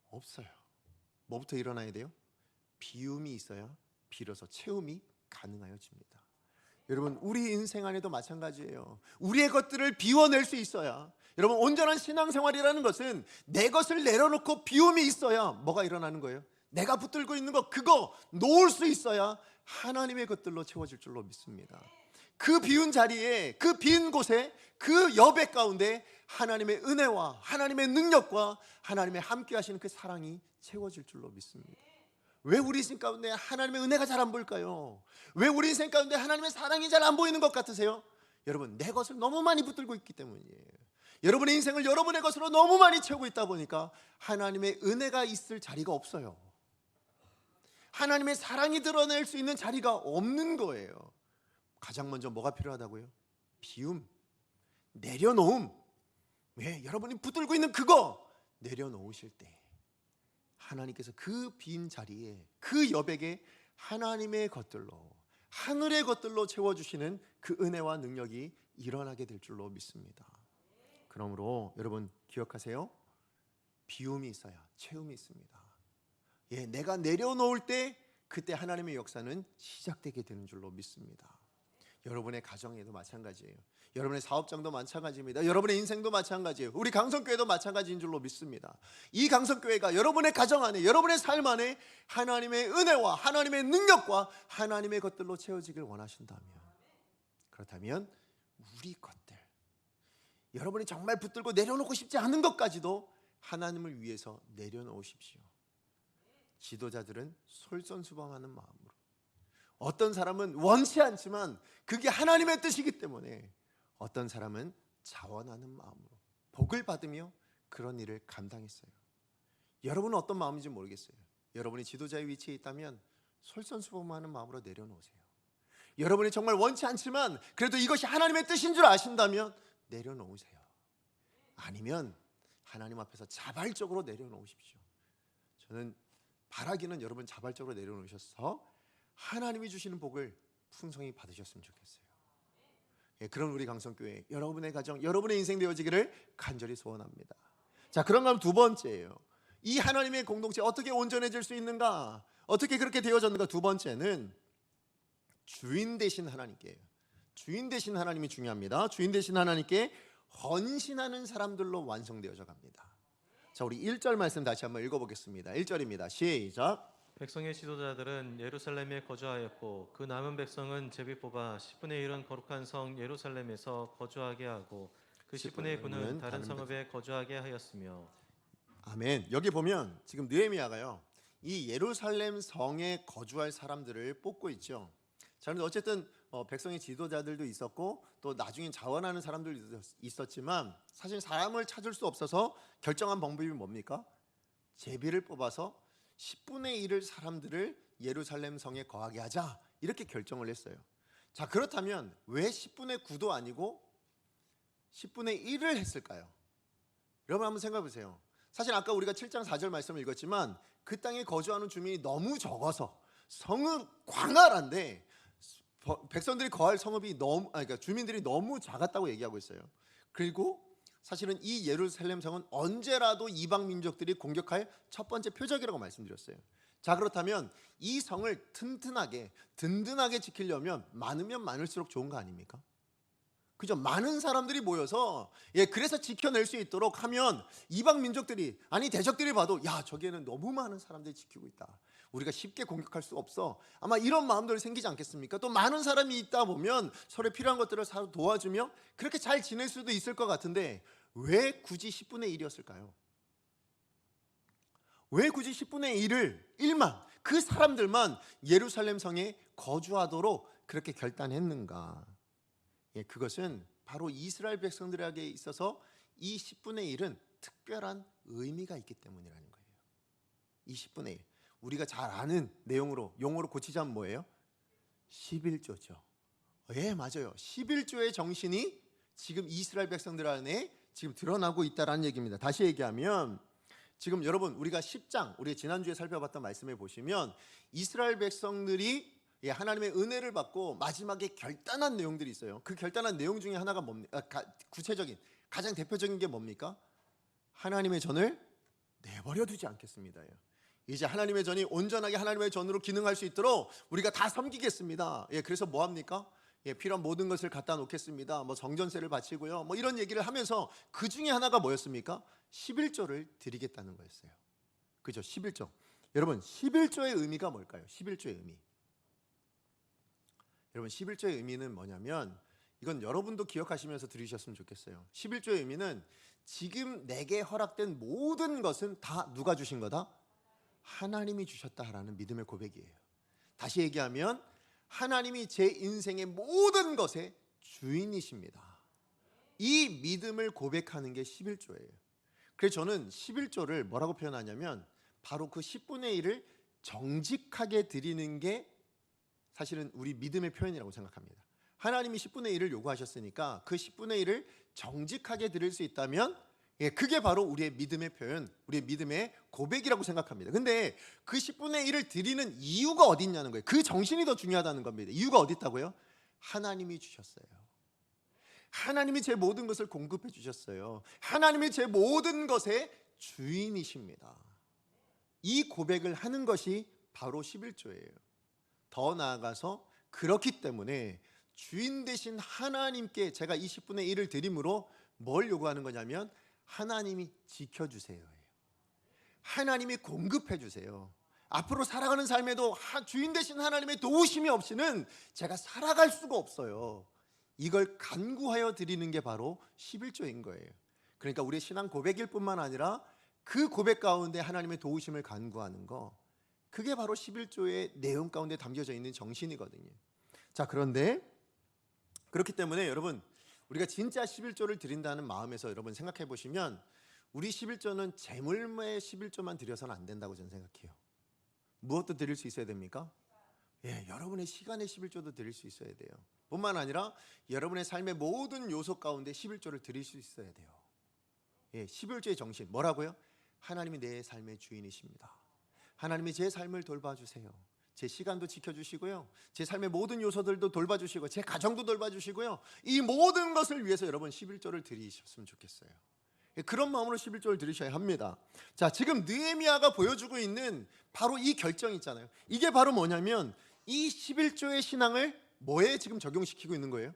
없어요. 뭐부터 일어나야 돼요? 비움이 있어야 비로소 채움이 가능하여집니다. 여러분, 우리 인생 안에도 마찬가지예요. 우리의 것들을 비워낼 수 있어야, 여러분, 온전한 신앙생활이라는 것은 내 것을 내려놓고 비움이 있어야 뭐가 일어나는 거예요? 내가 붙들고 있는 것, 그거 놓을 수 있어야 하나님의 것들로 채워질 줄로 믿습니다. 그 비운 자리에, 그 빈 곳에, 그 여백 가운데 하나님의 은혜와 하나님의 능력과 하나님의 함께 하시는 그 사랑이 채워질 줄로 믿습니다. 왜 우리 인생 가운데 하나님의 은혜가 잘 안 보일까요? 왜 우리 인생 가운데 하나님의 사랑이 잘 안 보이는 것 같으세요? 여러분, 내 것을 너무 많이 붙들고 있기 때문이에요. 여러분의 인생을 여러분의 것으로 너무 많이 채우고 있다 보니까 하나님의 은혜가 있을 자리가 없어요. 하나님의 사랑이 드러낼 수 있는 자리가 없는 거예요. 가장 먼저 뭐가 필요하다고요? 비움, 내려놓음. 왜? 여러분이 붙들고 있는 그거 내려놓으실 때 하나님께서 그 빈 자리에, 그 여백에 하나님의 것들로, 하늘의 것들로 채워주시는 그 은혜와 능력이 일어나게 될 줄로 믿습니다. 그러므로 여러분 기억하세요. 비움이 있어야 채움이 있습니다. 예, 내가 내려놓을 때 그때 하나님의 역사는 시작되게 되는 줄로 믿습니다. 여러분의 가정에도 마찬가지예요. 여러분의 사업장도 마찬가지입니다. 여러분의 인생도 마찬가지예요. 우리 강성교회도 마찬가지인 줄로 믿습니다. 이 강성교회가 여러분의 가정 안에, 여러분의 삶 안에 하나님의 은혜와 하나님의 능력과 하나님의 것들로 채워지길 원하신다면, 그렇다면 우리 것들, 여러분이 정말 붙들고 내려놓고 싶지 않은 것까지도 하나님을 위해서 내려놓으십시오. 지도자들은 솔선수범하는 마음으로, 어떤 사람은 원치 않지만 그게 하나님의 뜻이기 때문에 어떤 사람은 자원하는 마음으로 복을 받으며 그런 일을 감당했어요. 여러분은 어떤 마음인지 모르겠어요. 여러분이 지도자의 위치에 있다면 솔선수범하는 마음으로 내려놓으세요. 여러분이 정말 원치 않지만 그래도 이것이 하나님의 뜻인 줄 아신다면 내려놓으세요. 아니면 하나님 앞에서 자발적으로 내려놓으십시오. 저는 바라기는 여러분 자발적으로 내려놓으셔서 하나님이 주시는 복을 풍성히 받으셨으면 좋겠어요. 예, 그런 우리 강성교회, 여러분의 가정, 여러분의 인생 되어지기를 간절히 소원합니다. 자, 그런가 두 번째예요. 이 하나님의 공동체 어떻게 온전해질 수 있는가? 어떻게 그렇게 되어졌는가? 두 번째는 주인 되신 하나님께요. 주인 되신 하나님이 중요합니다. 주인 되신 하나님께 헌신하는 사람들로 완성되어져 갑니다. 자, 우리 1절 말씀 다시 한번 읽어보겠습니다. 1절입니다. 시작. 백성의 지도자들은 예루살렘에 거주하였고 그 남은 백성은 제비 뽑아 10분의 1은 거룩한 성 예루살렘에서 거주하게 하고 그 10분의 9는 다른 성읍에 거주하게 하였으며. 아멘. 여기 보면 지금 느헤미야가요, 이 예루살렘 성에 거주할 사람들을 뽑고 있죠. 자, 그런데 어쨌든 백성의 지도자들도 있었고 또 나중에 자원하는 사람들도 있었지만 사실 사람을 찾을 수 없어서 결정한 방법이 뭡니까? 제비를 뽑아서 10분의 1을 사람들을 예루살렘 성에 거하게 하자, 이렇게 결정을 했어요. 자, 그렇다면 왜 10분의 9도 아니고 10분의 1을 했을까요? 여러분 한번 생각해 보세요. 사실 아까 우리가 7장 4절 말씀을 읽었지만 그 땅에 거주하는 주민이 너무 적어서 성은 광활한데 백성들이 거할 성읍이 그러니까 주민들이 너무 작았다고 얘기하고 있어요. 그리고 사실은 이 예루살렘 성은 언제라도 이방 민족들이 공격할 첫 번째 표적이라고 말씀드렸어요. 자, 그렇다면 이 성을 든든하게 지키려면 많으면 많을수록 좋은 거 아닙니까? 그죠? 많은 사람들이 모여서, 예, 그래서 지켜낼 수 있도록 하면 이방 민족들이, 아니 대적들이 봐도 야, 저기에는 너무 많은 사람들이 지키고 있다, 우리가 쉽게 공격할 수 없어, 아마 이런 마음들이 생기지 않겠습니까? 또 많은 사람이 있다 보면 서로 필요한 것들을 서로 도와주며 그렇게 잘 지낼 수도 있을 것 같은데 왜 굳이 10분의 1이었을까요? 왜 굳이 10분의 1만 그 사람들만 예루살렘 성에 거주하도록 그렇게 결단했는가? 그것은 바로 이스라엘 백성들에게 있어서 이 10분의 1은 특별한 의미가 있기 때문이라는 거예요. 이 10분의 1, 우리가 잘 아는 내용으로 용어로 고치자면 뭐예요? 11조죠. 예, 맞아요. 11조의 정신이 지금 이스라엘 백성들 안에 지금 드러나고 있다는 얘기입니다. 다시 얘기하면 지금 여러분 우리가 10장, 우리 지난주에 살펴봤던 말씀에 보시면 이스라엘 백성들이 하나님의 은혜를 받고 마지막에 결단한 내용들이 있어요. 그 결단한 내용 중에 하나가 뭡니까? 구체적인 가장 대표적인 게 뭡니까? 하나님의 전을 내버려 두지 않겠습니다. 이제 하나님의 전이 온전하게 하나님의 전으로 기능할 수 있도록 우리가 다 섬기겠습니다. 그래서 뭐 합니까? 필요한 모든 것을 갖다 놓겠습니다. 뭐 성전세를 바치고요. 뭐 이런 얘기를 하면서 그 중에 하나가 뭐였습니까? 11조를 드리겠다는 거였어요. 그죠? 11조. 여러분 11조의 의미가 뭘까요? 11조의 의미. 여러분 11조의 의미는 뭐냐면 이건 여러분도 기억하시면서 들으셨으면 좋겠어요. 11조의 의미는 지금 내게 허락된 모든 것은 다 누가 주신 거다? 하나님이 주셨다라는 믿음의 고백이에요. 다시 얘기하면 하나님이 제 인생의 모든 것의 주인이십니다. 이 믿음을 고백하는 게 11조예요. 그래서 저는 11조를 뭐라고 표현하냐면 바로 그 10분의 1을 정직하게 드리는 게 사실은 우리 믿음의 표현이라고 생각합니다. 하나님이 10분의 1을 요구하셨으니까 그 10분의 1을 정직하게 드릴 수 있다면 그게 바로 우리의 믿음의 표현, 우리의 믿음의 고백이라고 생각합니다. 근데 그 10분의 1을 드리는 이유가 어디 있냐는 거예요. 그 정신이 더 중요하다는 겁니다. 이유가 어디 있다고요? 하나님이 주셨어요. 하나님이 제 모든 것을 공급해 주셨어요. 하나님이 제 모든 것의 주인이십니다. 이 고백을 하는 것이 바로 11조예요. 더 나아가서 그렇기 때문에 주인 되신 하나님께 제가 이 10분의 1을 드림으로 뭘 요구하는 거냐면 하나님이 지켜주세요. 하나님이 공급해 주세요. 앞으로 살아가는 삶에도 주인 되신 하나님의 도우심이 없이는 제가 살아갈 수가 없어요. 이걸 간구하여 드리는 게 바로 11조인 거예요. 그러니까 우리의 신앙 고백일 뿐만 아니라 그 고백 가운데 하나님의 도우심을 간구하는 거, 그게 바로 11조의 내용 가운데 담겨져 있는 정신이거든요. 자, 그런데 그렇기 때문에 여러분 우리가 진짜 11조를 드린다는 마음에서 여러분 생각해 보시면 우리 11조는 재물의 11조만 드려서는 안 된다고 저는 생각해요. 무엇도 드릴 수 있어야 됩니까? 여러분의 시간의 11조도 드릴 수 있어야 돼요. 뿐만 아니라 여러분의 삶의 모든 요소 가운데 11조를 드릴 수 있어야 돼요. 11조의 정신 뭐라고요? 하나님이 내 삶의 주인이십니다. 하나님이 제 삶을 돌봐주세요. 제 시간도 지켜주시고요, 제 삶의 모든 요소들도 돌봐주시고 제 가정도 돌봐주시고요, 이 모든 것을 위해서 여러분 11조를 드리셨으면 좋겠어요. 그런 마음으로 11조를 드리셔야 합니다. 자, 지금 느헤미야가 보여주고 있는 바로 이 결정 있잖아요. 이게 바로 뭐냐면 이 11조의 신앙을 뭐에 지금 적용시키고 있는 거예요?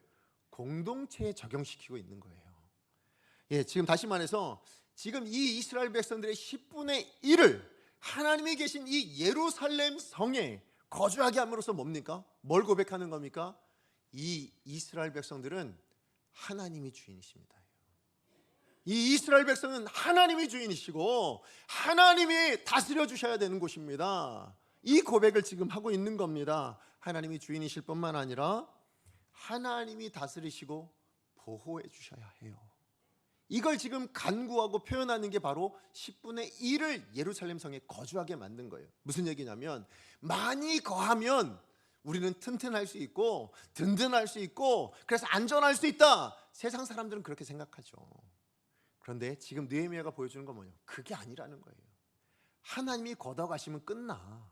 공동체에 적용시키고 있는 거예요. 지금 다시 말해서 지금 이 이스라엘 백성들의 10분의 1을 하나님이 계신 이 예루살렘 성에 거주하게 함으로써 뭡니까? 뭘 고백하는 겁니까? 이 이스라엘 백성들은 하나님이 주인이십니다. 이 이스라엘 백성은 하나님이 주인이시고 하나님이 다스려 주셔야 되는 곳입니다. 이 고백을 지금 하고 있는 겁니다. 하나님이 주인이실 뿐만 아니라 하나님이 다스리시고 보호해 주셔야 해요. 이걸 지금 간구하고 표현하는 게 바로 10분의 1을 예루살렘 성에 거주하게 만든 거예요. 무슨 얘기냐면 많이 거하면 우리는 튼튼할 수 있고 든든할 수 있고 그래서 안전할 수 있다. 세상 사람들은 그렇게 생각하죠. 그런데 지금 느헤미야가 보여주는 건 뭐냐? 그게 아니라는 거예요. 하나님이 걷어가시면 끝나.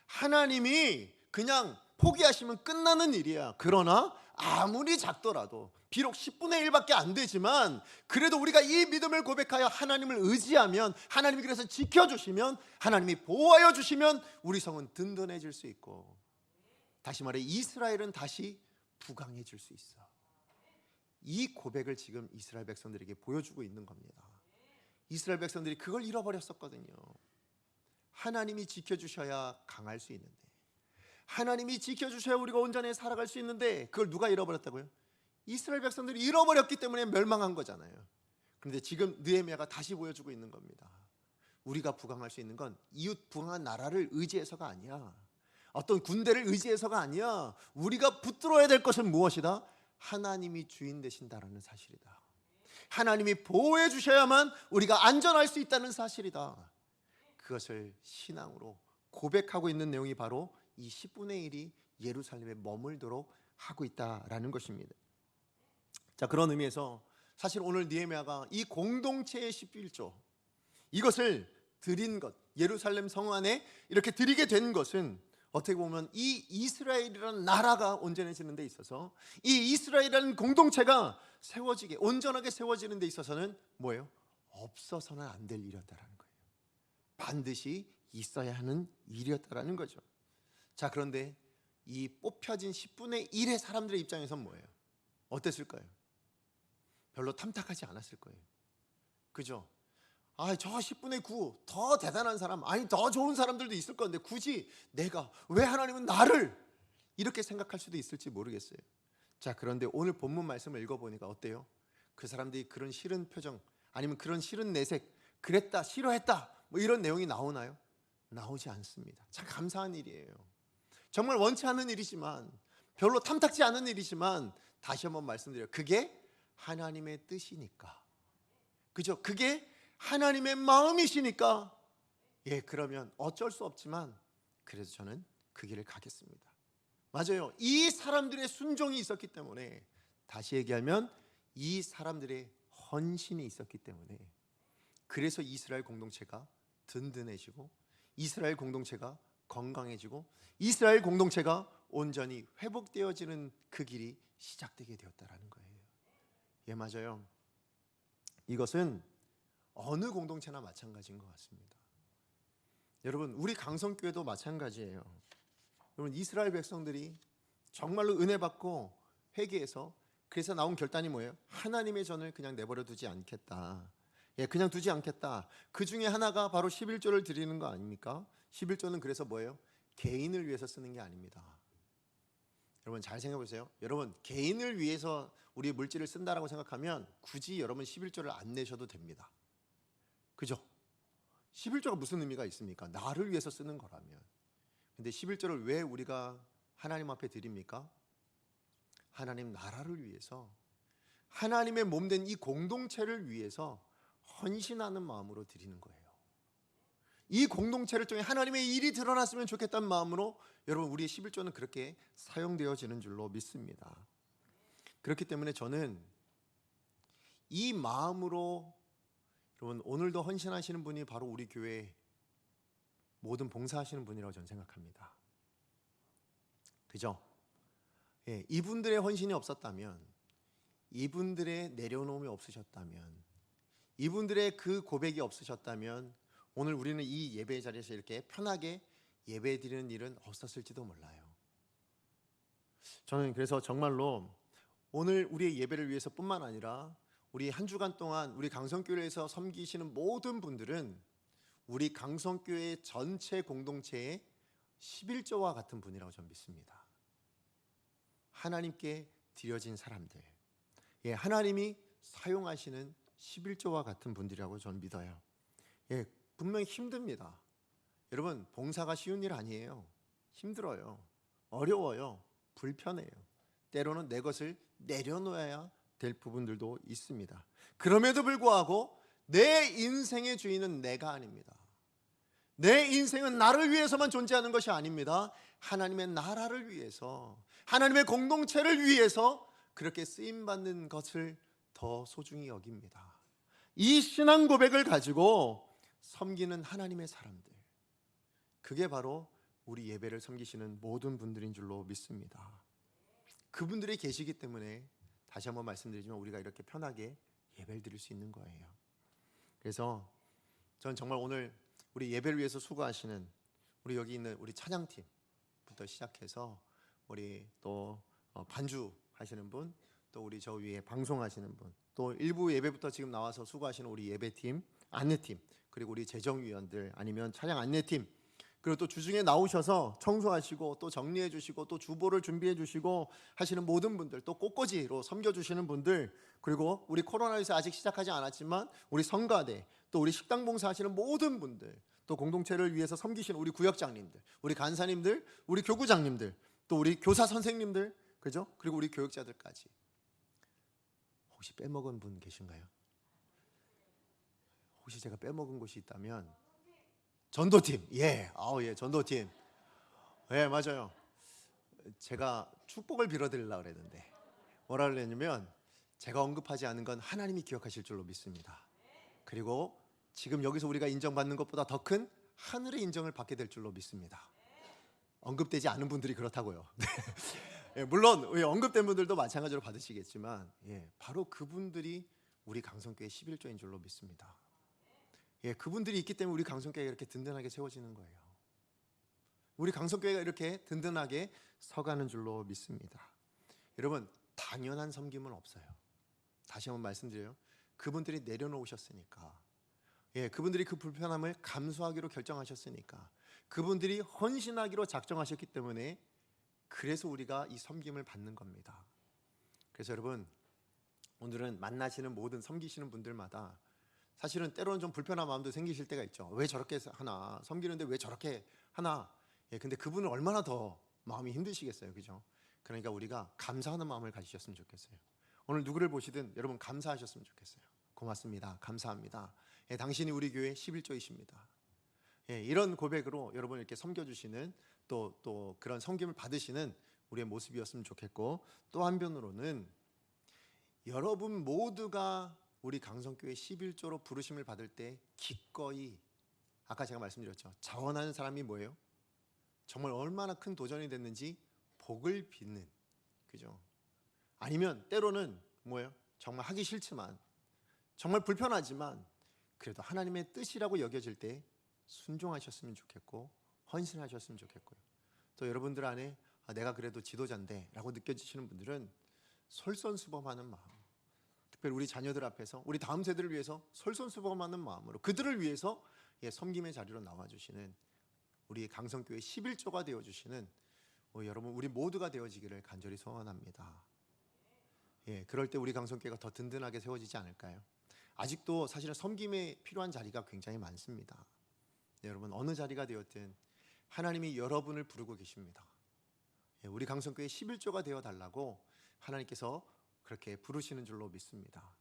하나님이 그냥 포기하시면 끝나는 일이야. 그러나 아무리 작더라도 비록 10분의 1밖에 안 되지만 그래도 우리가 이 믿음을 고백하여 하나님을 의지하면 하나님이 그래서 지켜주시면 하나님이 보호하여 주시면 우리 성은 든든해질 수 있고 다시 말해 이스라엘은 다시 부강해질 수 있어. 이 고백을 지금 이스라엘 백성들에게 보여주고 있는 겁니다. 이스라엘 백성들이 그걸 잃어버렸었거든요. 하나님이 지켜주셔야 강할 수 있는데 하나님이 지켜주셔야 우리가 온전히 살아갈 수 있는데 그걸 누가 잃어버렸다고요? 이스라엘 백성들이 잃어버렸기 때문에 멸망한 거잖아요. 그런데 지금 느헤미야가 다시 보여주고 있는 겁니다. 우리가 부강할 수 있는 건 이웃 부강한 나라를 의지해서가 아니야. 어떤 군대를 의지해서가 아니야. 우리가 붙들어야 될 것은 무엇이다? 하나님이 주인 되신다라는 사실이다. 하나님이 보호해 주셔야만 우리가 안전할 수 있다는 사실이다. 그것을 신앙으로 고백하고 있는 내용이 바로 이 10분의 1이 예루살렘에 머물도록 하고 있다라는 것입니다. 자, 그런 의미에서 사실 오늘 느헤미야가 이 공동체의 11조 이것을 드린 것, 예루살렘 성 안에 이렇게 드리게 된 것은 어떻게 보면 이 이스라엘이라는 나라가 온전해지는 데 있어서, 이 이스라엘이라는 공동체가 세워지게, 온전하게 세워지는 데 있어서는 뭐예요? 없어서는 안 될 일이었다라는 거예요. 반드시 있어야 하는 일이었다라는 거죠. 자, 그런데 이 뽑혀진 10분의 1의 사람들의 입장에선 뭐예요? 어땠을까요? 별로 탐탁하지 않았을 거예요. 그죠? 저 10분의 9 더 대단한 사람, 아니 더 좋은 사람들도 있을 건데 굳이 내가, 왜 하나님은 나를 이렇게 생각할 수도 있을지 모르겠어요. 자, 그런데 오늘 본문 말씀을 읽어보니까 어때요? 그 사람들이 그런 싫은 표정, 아니면 그런 싫은 내색, 그랬다, 싫어했다, 뭐 이런 내용이 나오나요? 나오지 않습니다. 참 감사한 일이에요. 정말 원치 않는 일이지만, 별로 탐탁지 않은 일이지만, 다시 한번 말씀드려요. 그게 하나님의 뜻이니까, 그죠? 그게 하나님의 마음이시니까, 그러면 어쩔 수 없지만 그래도 저는 그 길을 가겠습니다. 맞아요. 이 사람들의 순종이 있었기 때문에, 다시 얘기하면 이 사람들의 헌신이 있었기 때문에, 그래서 이스라엘 공동체가 든든해지고, 이스라엘 공동체가 건강해지고, 이스라엘 공동체가 온전히 회복되어지는 그 길이 시작되게 되었다라는 거예요. 맞아요. 이것은 어느 공동체나 마찬가지인 것 같습니다. 여러분, 우리 강성교회도 마찬가지예요. 여러분, 이스라엘 백성들이 정말로 은혜 받고 회개해서, 그래서 나온 결단이 뭐예요? 하나님의 전을 그냥 내버려 두지 않겠다. 그냥 두지 않겠다. 그 중에 하나가 바로 11조를 드리는 거 아닙니까? 11조는 그래서 뭐예요? 개인을 위해서 쓰는 게 아닙니다. 여러분 잘 생각해 보세요. 여러분, 개인을 위해서 우리 물질을 쓴다라고 생각하면 굳이 여러분 11조를 안 내셔도 됩니다. 그죠? 11조가 무슨 의미가 있습니까? 나를 위해서 쓰는 거라면. 근데 11조를 왜 우리가 하나님 앞에 드립니까? 하나님 나라를 위해서, 하나님의 몸된 이 공동체를 위해서 헌신하는 마음으로 드리는 거예요. 이 공동체를 통해 하나님의 일이 드러났으면 좋겠다는 마음으로 여러분, 우리의 11조는 그렇게 사용되어지는 줄로 믿습니다. 그렇기 때문에 저는 이 마음으로, 여러분 오늘도 헌신하시는 분이 바로 우리 교회 모든 봉사하시는 분이라고 저는 생각합니다. 그죠? 이분들의 헌신이 없었다면, 이분들의 내려놓음이 없으셨다면, 이분들의 그 고백이 없으셨다면 오늘 우리는 이 예배의 자리에서 이렇게 편하게 예배 드리는 일은 없었을지도 몰라요. 저는 그래서 정말로 오늘 우리의 예배를 위해서 뿐만 아니라 우리 한 주간 동안 우리 강성교회에서 섬기시는 모든 분들은 우리 강성교회 전체 공동체의 11조와 같은 분이라고 저는 믿습니다. 하나님께 드려진 사람들, 하나님이 사용하시는 11조와 같은 분들이라고 저는 믿어요. 분명히 힘듭니다. 여러분, 봉사가 쉬운 일 아니에요. 힘들어요. 어려워요. 불편해요. 때로는 내 것을 내려놓아야 될 부분들도 있습니다. 그럼에도 불구하고 내 인생의 주인은 내가 아닙니다. 내 인생은 나를 위해서만 존재하는 것이 아닙니다. 하나님의 나라를 위해서, 하나님의 공동체를 위해서 그렇게 쓰임받는 것을 더 소중히 여깁니다. 이 신앙 고백을 가지고 섬기는 하나님의 사람들, 그게 바로 우리 예배를 섬기시는 모든 분들인 줄로 믿습니다. 그분들이 계시기 때문에 다시 한번 말씀드리지만 우리가 이렇게 편하게 예배를 드릴 수 있는 거예요. 그래서 저는 정말 오늘 우리 예배를 위해서 수고하시는 우리 여기 있는 우리 찬양팀부터 시작해서 우리 또 반주 하시는 분, 또 우리 저 위에 방송하시는 분, 또 일부 예배부터 지금 나와서 수고하시는 우리 예배팀, 안내팀, 그리고 우리 재정위원들, 아니면 찬양 안내팀, 그리고 또 주중에 나오셔서 청소하시고 또 정리해 주시고 또 주보를 준비해 주시고 하시는 모든 분들, 또 꽃꽂이로 섬겨 주시는 분들, 그리고 우리 코로나19 아직 시작하지 않았지만 우리 성가대, 또 우리 식당 봉사하시는 모든 분들, 또 공동체를 위해서 섬기시는 우리 구역장님들, 우리 간사님들, 우리 교구장님들, 또 우리 교사 선생님들, 그죠? 그리고 우리 교육자들까지. 혹시 빼먹은 분 계신가요? 혹시 제가 빼먹은 곳이 있다면 전도팀, 예, 예, 전도팀, 예, 맞아요. 제가 축복을 빌어드리려고 그랬는데 뭐라 그랬냐면, 제가 언급하지 않은 건 하나님이 기억하실 줄로 믿습니다. 그리고 지금 여기서 우리가 인정받는 것보다 더 큰 하늘의 인정을 받게 될 줄로 믿습니다. 언급되지 않은 분들이 그렇다고요. 예, 물론 언급된 분들도 마찬가지로 받으시겠지만, 예, 바로 그분들이 우리 강성교회 11조인 줄로 믿습니다. 예, 그분들이 있기 때문에 우리 강성교회가 이렇게 든든하게 세워지는 거예요. 우리 강성교회가 이렇게 든든하게 서가는 줄로 믿습니다. 여러분, 당연한 섬김은 없어요. 다시 한번 말씀드려요. 그분들이 내려놓으셨으니까, 예, 그분들이 그 불편함을 감수하기로 결정하셨으니까, 그분들이 헌신하기로 작정하셨기 때문에, 그래서 우리가 이 섬김을 받는 겁니다. 그래서 여러분, 오늘은 만나시는 모든 섬기시는 분들마다 사실은 때로는 좀 불편한 마음도 생기실 때가 있죠. 왜 저렇게 하나, 섬기는데 왜 저렇게 하나. 예, 근데 그분은 얼마나 더 마음이 힘드시겠어요, 그죠? 그러니까 우리가 감사하는 마음을 가지셨으면 좋겠어요. 오늘 누구를 보시든 여러분 감사하셨으면 좋겠어요. 고맙습니다, 감사합니다. 예, 당신이 우리 교회 11조이십니다. 예, 이런 고백으로 여러분 이렇게 섬겨주시는, 또 그런 섬김을 받으시는 우리의 모습이었으면 좋겠고, 또 한편으로는 여러분 모두가 우리 강성교회 11조로 부르심을 받을 때 기꺼이, 아까 제가 말씀드렸죠, 자원하는 사람이 뭐예요? 정말 얼마나 큰 도전이 됐는지 복을 빚는, 그죠? 아니면 때로는 뭐예요? 정말 하기 싫지만, 정말 불편하지만 그래도 하나님의 뜻이라고 여겨질 때 순종하셨으면 좋겠고, 헌신하셨으면 좋겠고요. 또 여러분들 안에 내가 그래도 지도자인데 라고 느껴지시는 분들은 솔선수범하는 마음, 특별히 우리 자녀들 앞에서 우리 다음 세대를 위해서 솔선수범하는 마음으로 그들을 위해서, 예, 섬김의 자리로 나와주시는 우리 강성교회 11조가 되어주시는 여러분, 우리 모두가 되어지기를 간절히 소원합니다. 예, 그럴 때 우리 강성교회가 더 든든하게 세워지지 않을까요? 아직도 사실은 섬김에 필요한 자리가 굉장히 많습니다. 네, 여러분, 어느 자리가 되었든 하나님이 여러분을 부르고 계십니다. 예, 우리 강성교회 11조가 되어달라고 하나님께서 그렇게 부르시는 줄로 믿습니다.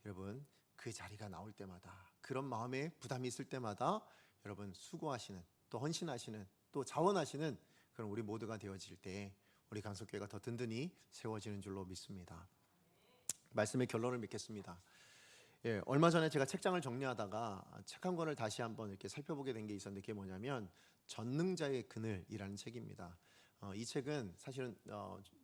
여러분, 그 자리가 나올 때마다, 그런 마음에 부담이 있을 때마다 여러분 수고하시는, 또 헌신하시는, 또 자원하시는 그런 우리 모두가 되어질 때 우리 강성교회가 더 든든히 세워지는 줄로 믿습니다. 말씀의 결론을 맺겠습니다. 예, 얼마 전에 제가 책장을 정리하다가 책 한 권을 다시 한번 이렇게 살펴보게 된 게 있었는데, 그게 뭐냐면 전능자의 그늘이라는 책입니다. 이 책은 사실은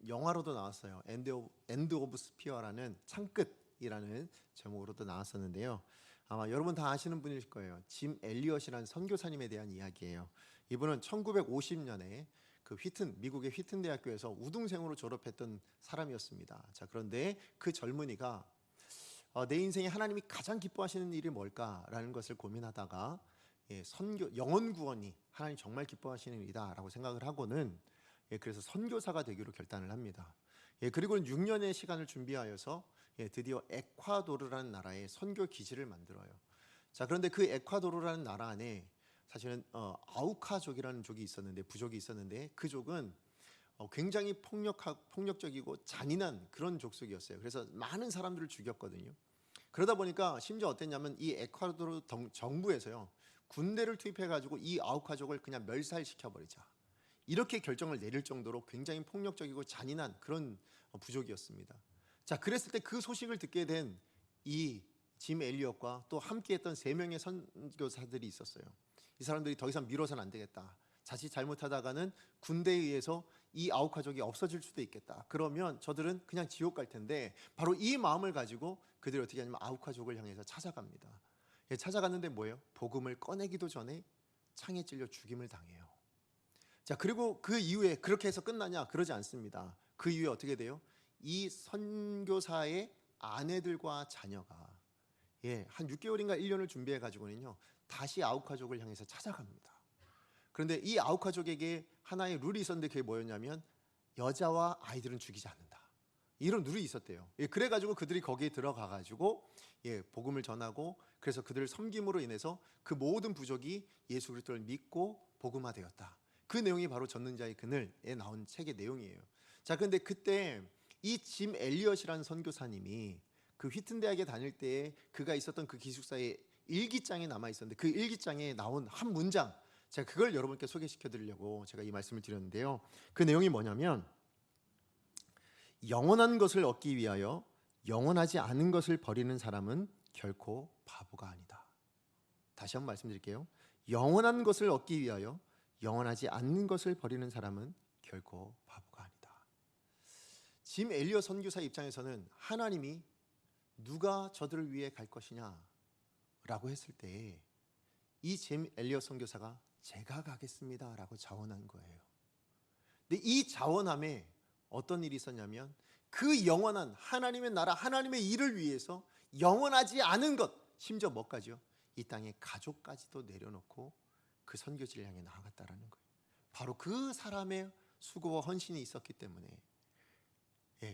영화로도 나왔어요. 엔드 오브 스피어라는, 창끝이라는 제목으로도 나왔었는데요. 아마 여러분 다 아시는 분일 거예요. 짐 엘리엇이라는 선교사님에 대한 이야기예요. 이분은 1950년에 그 미국의 휘튼 대학교에서 우등생으로 졸업했던 사람이었습니다. 자, 그런데 그 젊은이가 내 인생에 하나님이 가장 기뻐하시는 일이 뭘까라는 것을 고민하다가, 예, 영혼 구원이 하나님 정말 기뻐하시는 일이다라고 생각을 하고는, 예, 그래서 선교사가 되기로 결단을 합니다. 예, 그리고는 6년의 시간을 준비하여서, 예, 드디어 에콰도르라는 나라에 선교 기지를 만들어요. 자, 그런데 그 에콰도르라는 나라 안에 사실은 아우카족이라는 부족이 있었는데 그 족은 굉장히 폭력적이고 잔인한 그런 족속이었어요. 그래서 많은 사람들을 죽였거든요. 그러다 보니까 심지어 어땠냐면, 이 에콰도르 정부에서요, 군대를 투입해가지고 이 아우카족을 그냥 멸살시켜버리자, 이렇게 결정을 내릴 정도로 굉장히 폭력적이고 잔인한 그런 부족이었습니다. 자, 그랬을 때 그 소식을 듣게 된 이 짐 엘리엇과 또 함께했던 3명의 선교사들이 있었어요. 이 사람들이 더 이상 미뤄서는 안 되겠다. 자칫 잘못하다가는 군대에 의해서 이 아우카족이 없어질 수도 있겠다. 그러면 저들은 그냥 지옥 갈 텐데, 바로 이 마음을 가지고 그들이 어떻게 하냐면 아우카족을 향해서 찾아갑니다. 예, 찾아갔는데 뭐예요? 복음을 꺼내기도 전에 창에 찔려 죽임을 당해요. 자, 그리고 그 이후에 그렇게 해서 끝나냐? 그러지 않습니다. 그 이후에 어떻게 돼요? 이 선교사의 아내들과 자녀가, 예, 한 6개월인가 1년을 준비해 가지고는요, 다시 아우카족을 향해서 찾아갑니다. 그런데 이 아우카족에게 하나의 룰이 있었는데 그게 뭐였냐면 여자와 아이들은 죽이지 않는다. 이런 룰이 있었대요. 그래가지고 그들이 거기에 들어가가지고 복음을 전하고 그래서 그들을 섬김으로 인해서 그 모든 부족이 예수 그리스도를 믿고 복음화되었다. 그 내용이 바로 젖는 자의 그늘에 나온 책의 내용이에요. 자, 그런데 그때 이 짐 엘리엇이라는 선교사님이 그 휘튼 대학에 다닐 때에 그가 있었던 그 기숙사에 일기장에 남아 있었는데 그 일기장에 나온 한 문장, 제가 그걸 여러분께 소개시켜 드리려고 제가 이 말씀을 드렸는데요. 그 내용이 뭐냐면 영원한 것을 얻기 위하여 영원하지 않은 것을 버리는 사람은 결코 바보가 아니다. 다시 한번 말씀드릴게요. 영원한 것을 얻기 위하여 영원하지 않는 것을 버리는 사람은 결코 바보가 아니다. 짐 엘리엇 선교사 입장에서는 하나님이 누가 저들을 위해 갈 것이냐 라고 했을 때 이 짐 엘리엇 선교사가 제가 가겠습니다 라고 자원한 거예요. 근데 이 자원함에 어떤 일이 있었냐면 그 영원한 하나님의 나라, 하나님의 일을 위해서 영원하지 않은 것, 심지어 뭐까지요? 이 땅의 가족까지도 내려놓고 그 선교지를 향해 나아갔다라는 거예요. 바로 그 사람의 수고와 헌신이 있었기 때문에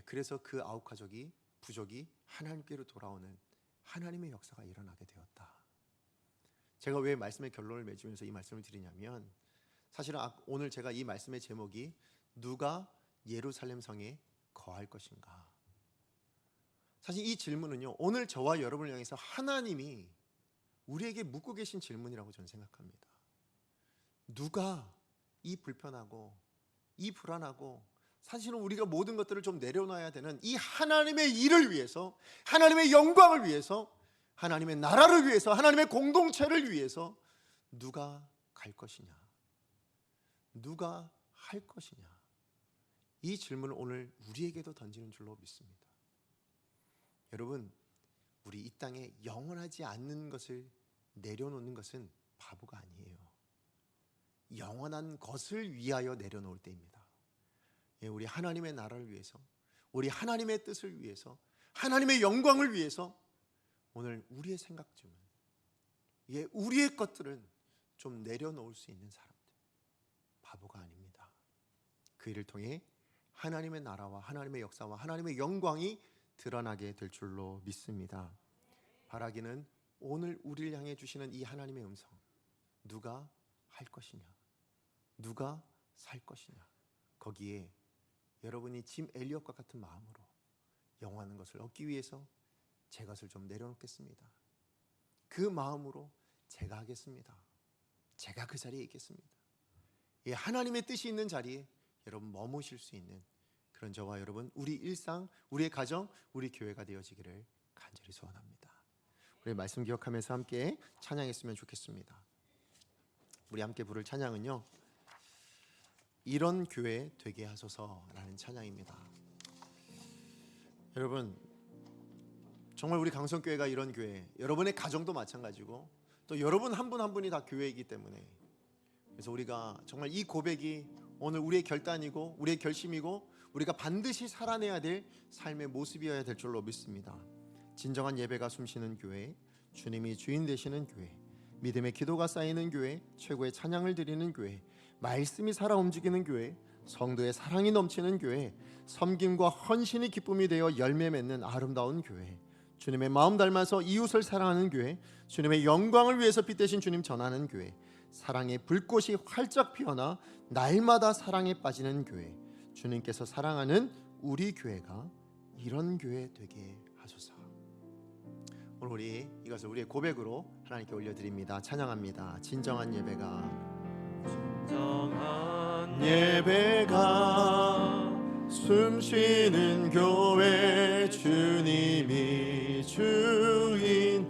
그래서 그 아우카족이 부족이 하나님께로 돌아오는 하나님의 역사가 일어나게 되었다. 제가 왜 말씀의 결론을 맺으면서 이 말씀을 드리냐면 사실은 오늘 제가 이 말씀의 제목이 누가 예루살렘 성에 거할 것인가. 사실 이 질문은요, 오늘 저와 여러분을 향해서 하나님이 우리에게 묻고 계신 질문이라고 저는 생각합니다. 누가 이 불편하고 이 불안하고 사실은 우리가 모든 것들을 좀 내려놔야 되는 이 하나님의 일을 위해서, 하나님의 영광을 위해서, 하나님의 나라를 위해서, 하나님의 공동체를 위해서 누가 갈 것이냐, 누가 할 것이냐, 이 질문을 오늘 우리에게도 던지는 줄로 믿습니다. 여러분, 우리 이 땅에 영원하지 않는 것을 내려놓는 것은 바보가 아니에요. 영원한 것을 위하여 내려놓을 때입니다. 우리 하나님의 나라를 위해서, 우리 하나님의 뜻을 위해서, 하나님의 영광을 위해서 오늘 우리의 생각쯤은, 우리의 것들은 좀 내려놓을 수 있는 사람들, 바보가 아닙니다. 그 일을 통해 하나님의 나라와 하나님의 역사와 하나님의 영광이 드러나게 될 줄로 믿습니다. 바라기는 오늘 우리를 향해 주시는 이 하나님의 음성, 누가 할 것이냐, 누가 살 것이냐, 거기에 여러분이 짐 엘리엇과 같은 마음으로 영원한 것을 얻기 위해서 제 것을 좀 내려놓겠습니다. 그 마음으로 제가 하겠습니다. 제가 그 자리에 있겠습니다. 하나님의 뜻이 있는 자리에 여러분 머무실 수 있는 그런 저와 여러분, 우리 일상, 우리의 가정, 우리 교회가 되어지기를 간절히 소원합니다. 우리 말씀 기억하면서 함께 찬양했으면 좋겠습니다. 우리 함께 부를 찬양은요, 이런 교회 되게 하소서라는 찬양입니다. 여러분, 정말 우리 강성교회가 이런 교회, 여러분의 가정도 마찬가지고 또 여러분 한 분 한 분이 다 교회이기 때문에, 그래서 우리가 정말 이 고백이 오늘 우리의 결단이고 우리의 결심이고 우리가 반드시 살아내야 될 삶의 모습이어야 될 줄로 믿습니다. 진정한 예배가 숨쉬는 교회, 주님이 주인 되시는 교회, 믿음의 기도가 쌓이는 교회, 최고의 찬양을 드리는 교회, 말씀이 살아 움직이는 교회, 성도의 사랑이 넘치는 교회, 섬김과 헌신이 기쁨이 되어 열매 맺는 아름다운 교회, 주님의 마음 닮아서 이웃을 사랑하는 교회, 주님의 영광을 위해서 빛대신 주님 전하는 교회, 사랑의 불꽃이 활짝 피어나 날마다 사랑에 빠지는 교회, 주님께서 사랑하는 우리 교회가 이런 교회 되게 하소서. 오늘 우리 이것을 우리의 고백으로 하나님께 올려드립니다. 찬양합니다. 진정한 예배가 숨쉬는 교회, 주님이 주인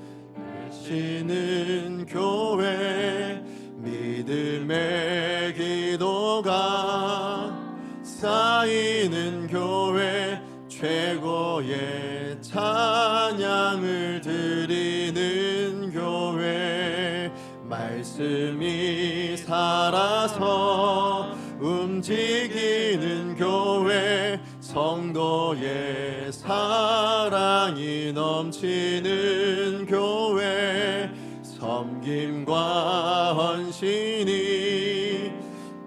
되시는 교회, 믿음의 기도가 쌓이는 교회, 최고의 찬양을 드리는 교회, 말씀이 살아서 움직이는 교회, 성도의 사랑이 넘치는 교회, 섬김과 헌신이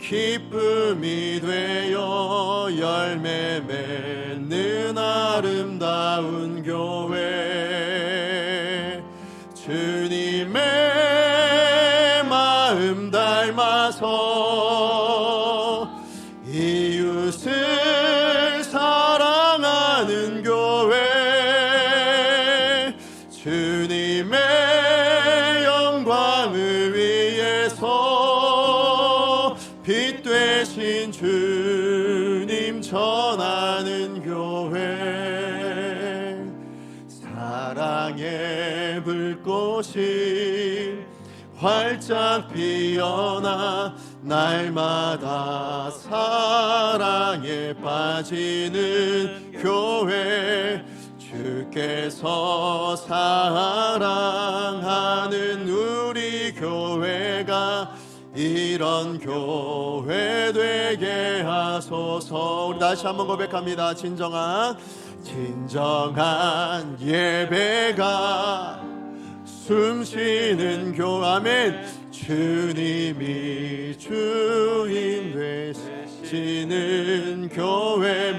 기쁨이 되어 열매 맺는 아름다운 교회, 주님의 마음 닮아서 이웃을 사랑하는 교회, 주님의 영광을 위해서 빛 되신 주님 전하는 교회, 사랑의 불꽃이 활짝 피어나 날마다 사랑에 빠지는 교회, 주께서 사랑하는 우리 교회가 이런 교회 되게 하소서. 우리 다시 한번 고백합니다. 진정한 예배가 숨쉬는 교회, 아멘. 주님이 주인 되시는 교회,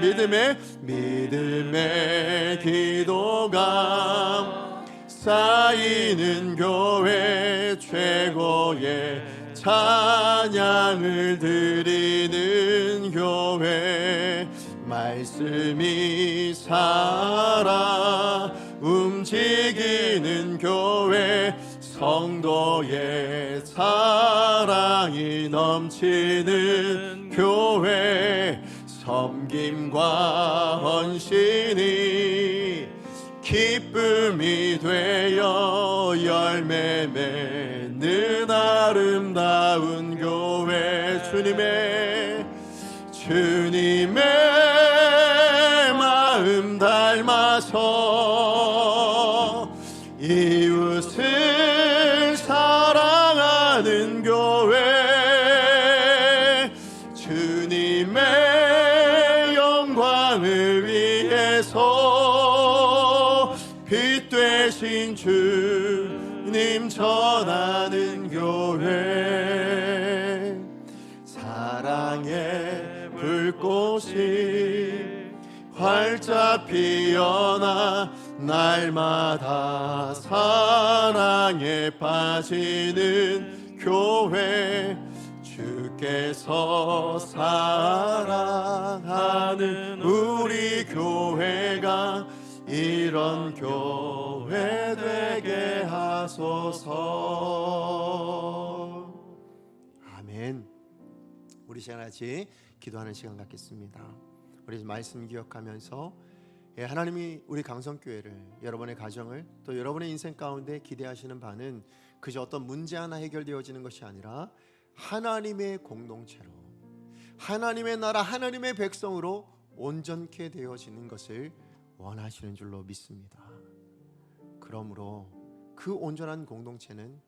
믿음의 기도가 쌓이는 교회, 최고의 찬양을 드리는 교회, 말씀이 살아 움직이는 교회, 성도의 사랑이 넘치는 교회, 섬김과 헌신이 기쁨이 되어 열매 맺는 아름다운 교회, 주님의 마음 닮아서 이웃을 사랑하는 교회, 주님의 영광을 위해서 빛 되신 주님 전하는 교회, 사랑의 불꽃이 활짝 피어나 날마다 사랑에 빠지는 교회, 주께서 사랑하는 우리 교회가 이런 교회 되게 하소서. 아멘. 우리 시간 같이 기도하는 시간 갖겠습니다. 우리 말씀 기억하면서 하나님이 우리 강성교회를, 여러분의 가정을, 또 여러분의 인생 가운데 기대하시는 바는 그저 어떤 문제 하나 해결되어지는 것이 아니라 하나님의 공동체로, 하나님의 나라, 하나님의 백성으로 온전케 되어지는 것을 원하시는 줄로 믿습니다. 그러므로 그 온전한 공동체는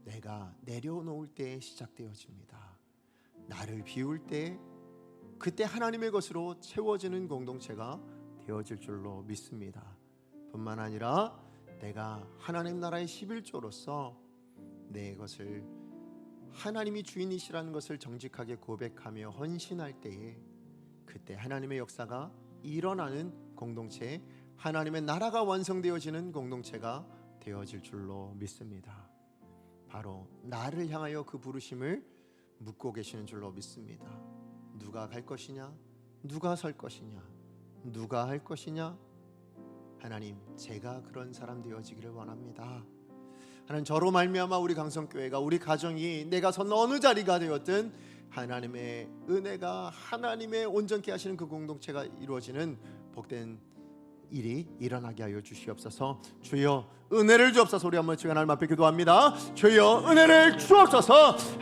내가 내려놓을 때에 시작되어집니다. 나를 비울 때, 그때 하나님의 것으로 채워지는 공동체가 되어질 줄로 믿습니다. 뿐만 아니라 내가 하나님 나라의 11조로서 내 것을 하나님이 주인이시라는 것을 정직하게 고백하며 헌신할 때에, 그때 하나님의 역사가 일어나는 공동체, 하나님의 나라가 완성되어지는 공동체가 되어질 줄로 믿습니다. 바로 나를 향하여 그 부르심을 묻고 계시는 줄로 믿습니다. 누가 갈 것이냐? 누가 설 것이냐? 누가 할 것이냐? 하나님, 제가 그런 사람 되어지기를 원합니다. 하나님, 저로 말미암아 우리 강성교회가, 우리 가정이, 내가 선 어느 자리가 되었든 하나님의 은혜가, 하나님의 온전케 하시는 그 공동체가 이루어지는 복된 일이 일어나게 하여 주시옵소서. 주여 은혜를 주옵소서. 우리 한번 하나님 앞에 기도합니다. 주여 은혜를 주옵소서.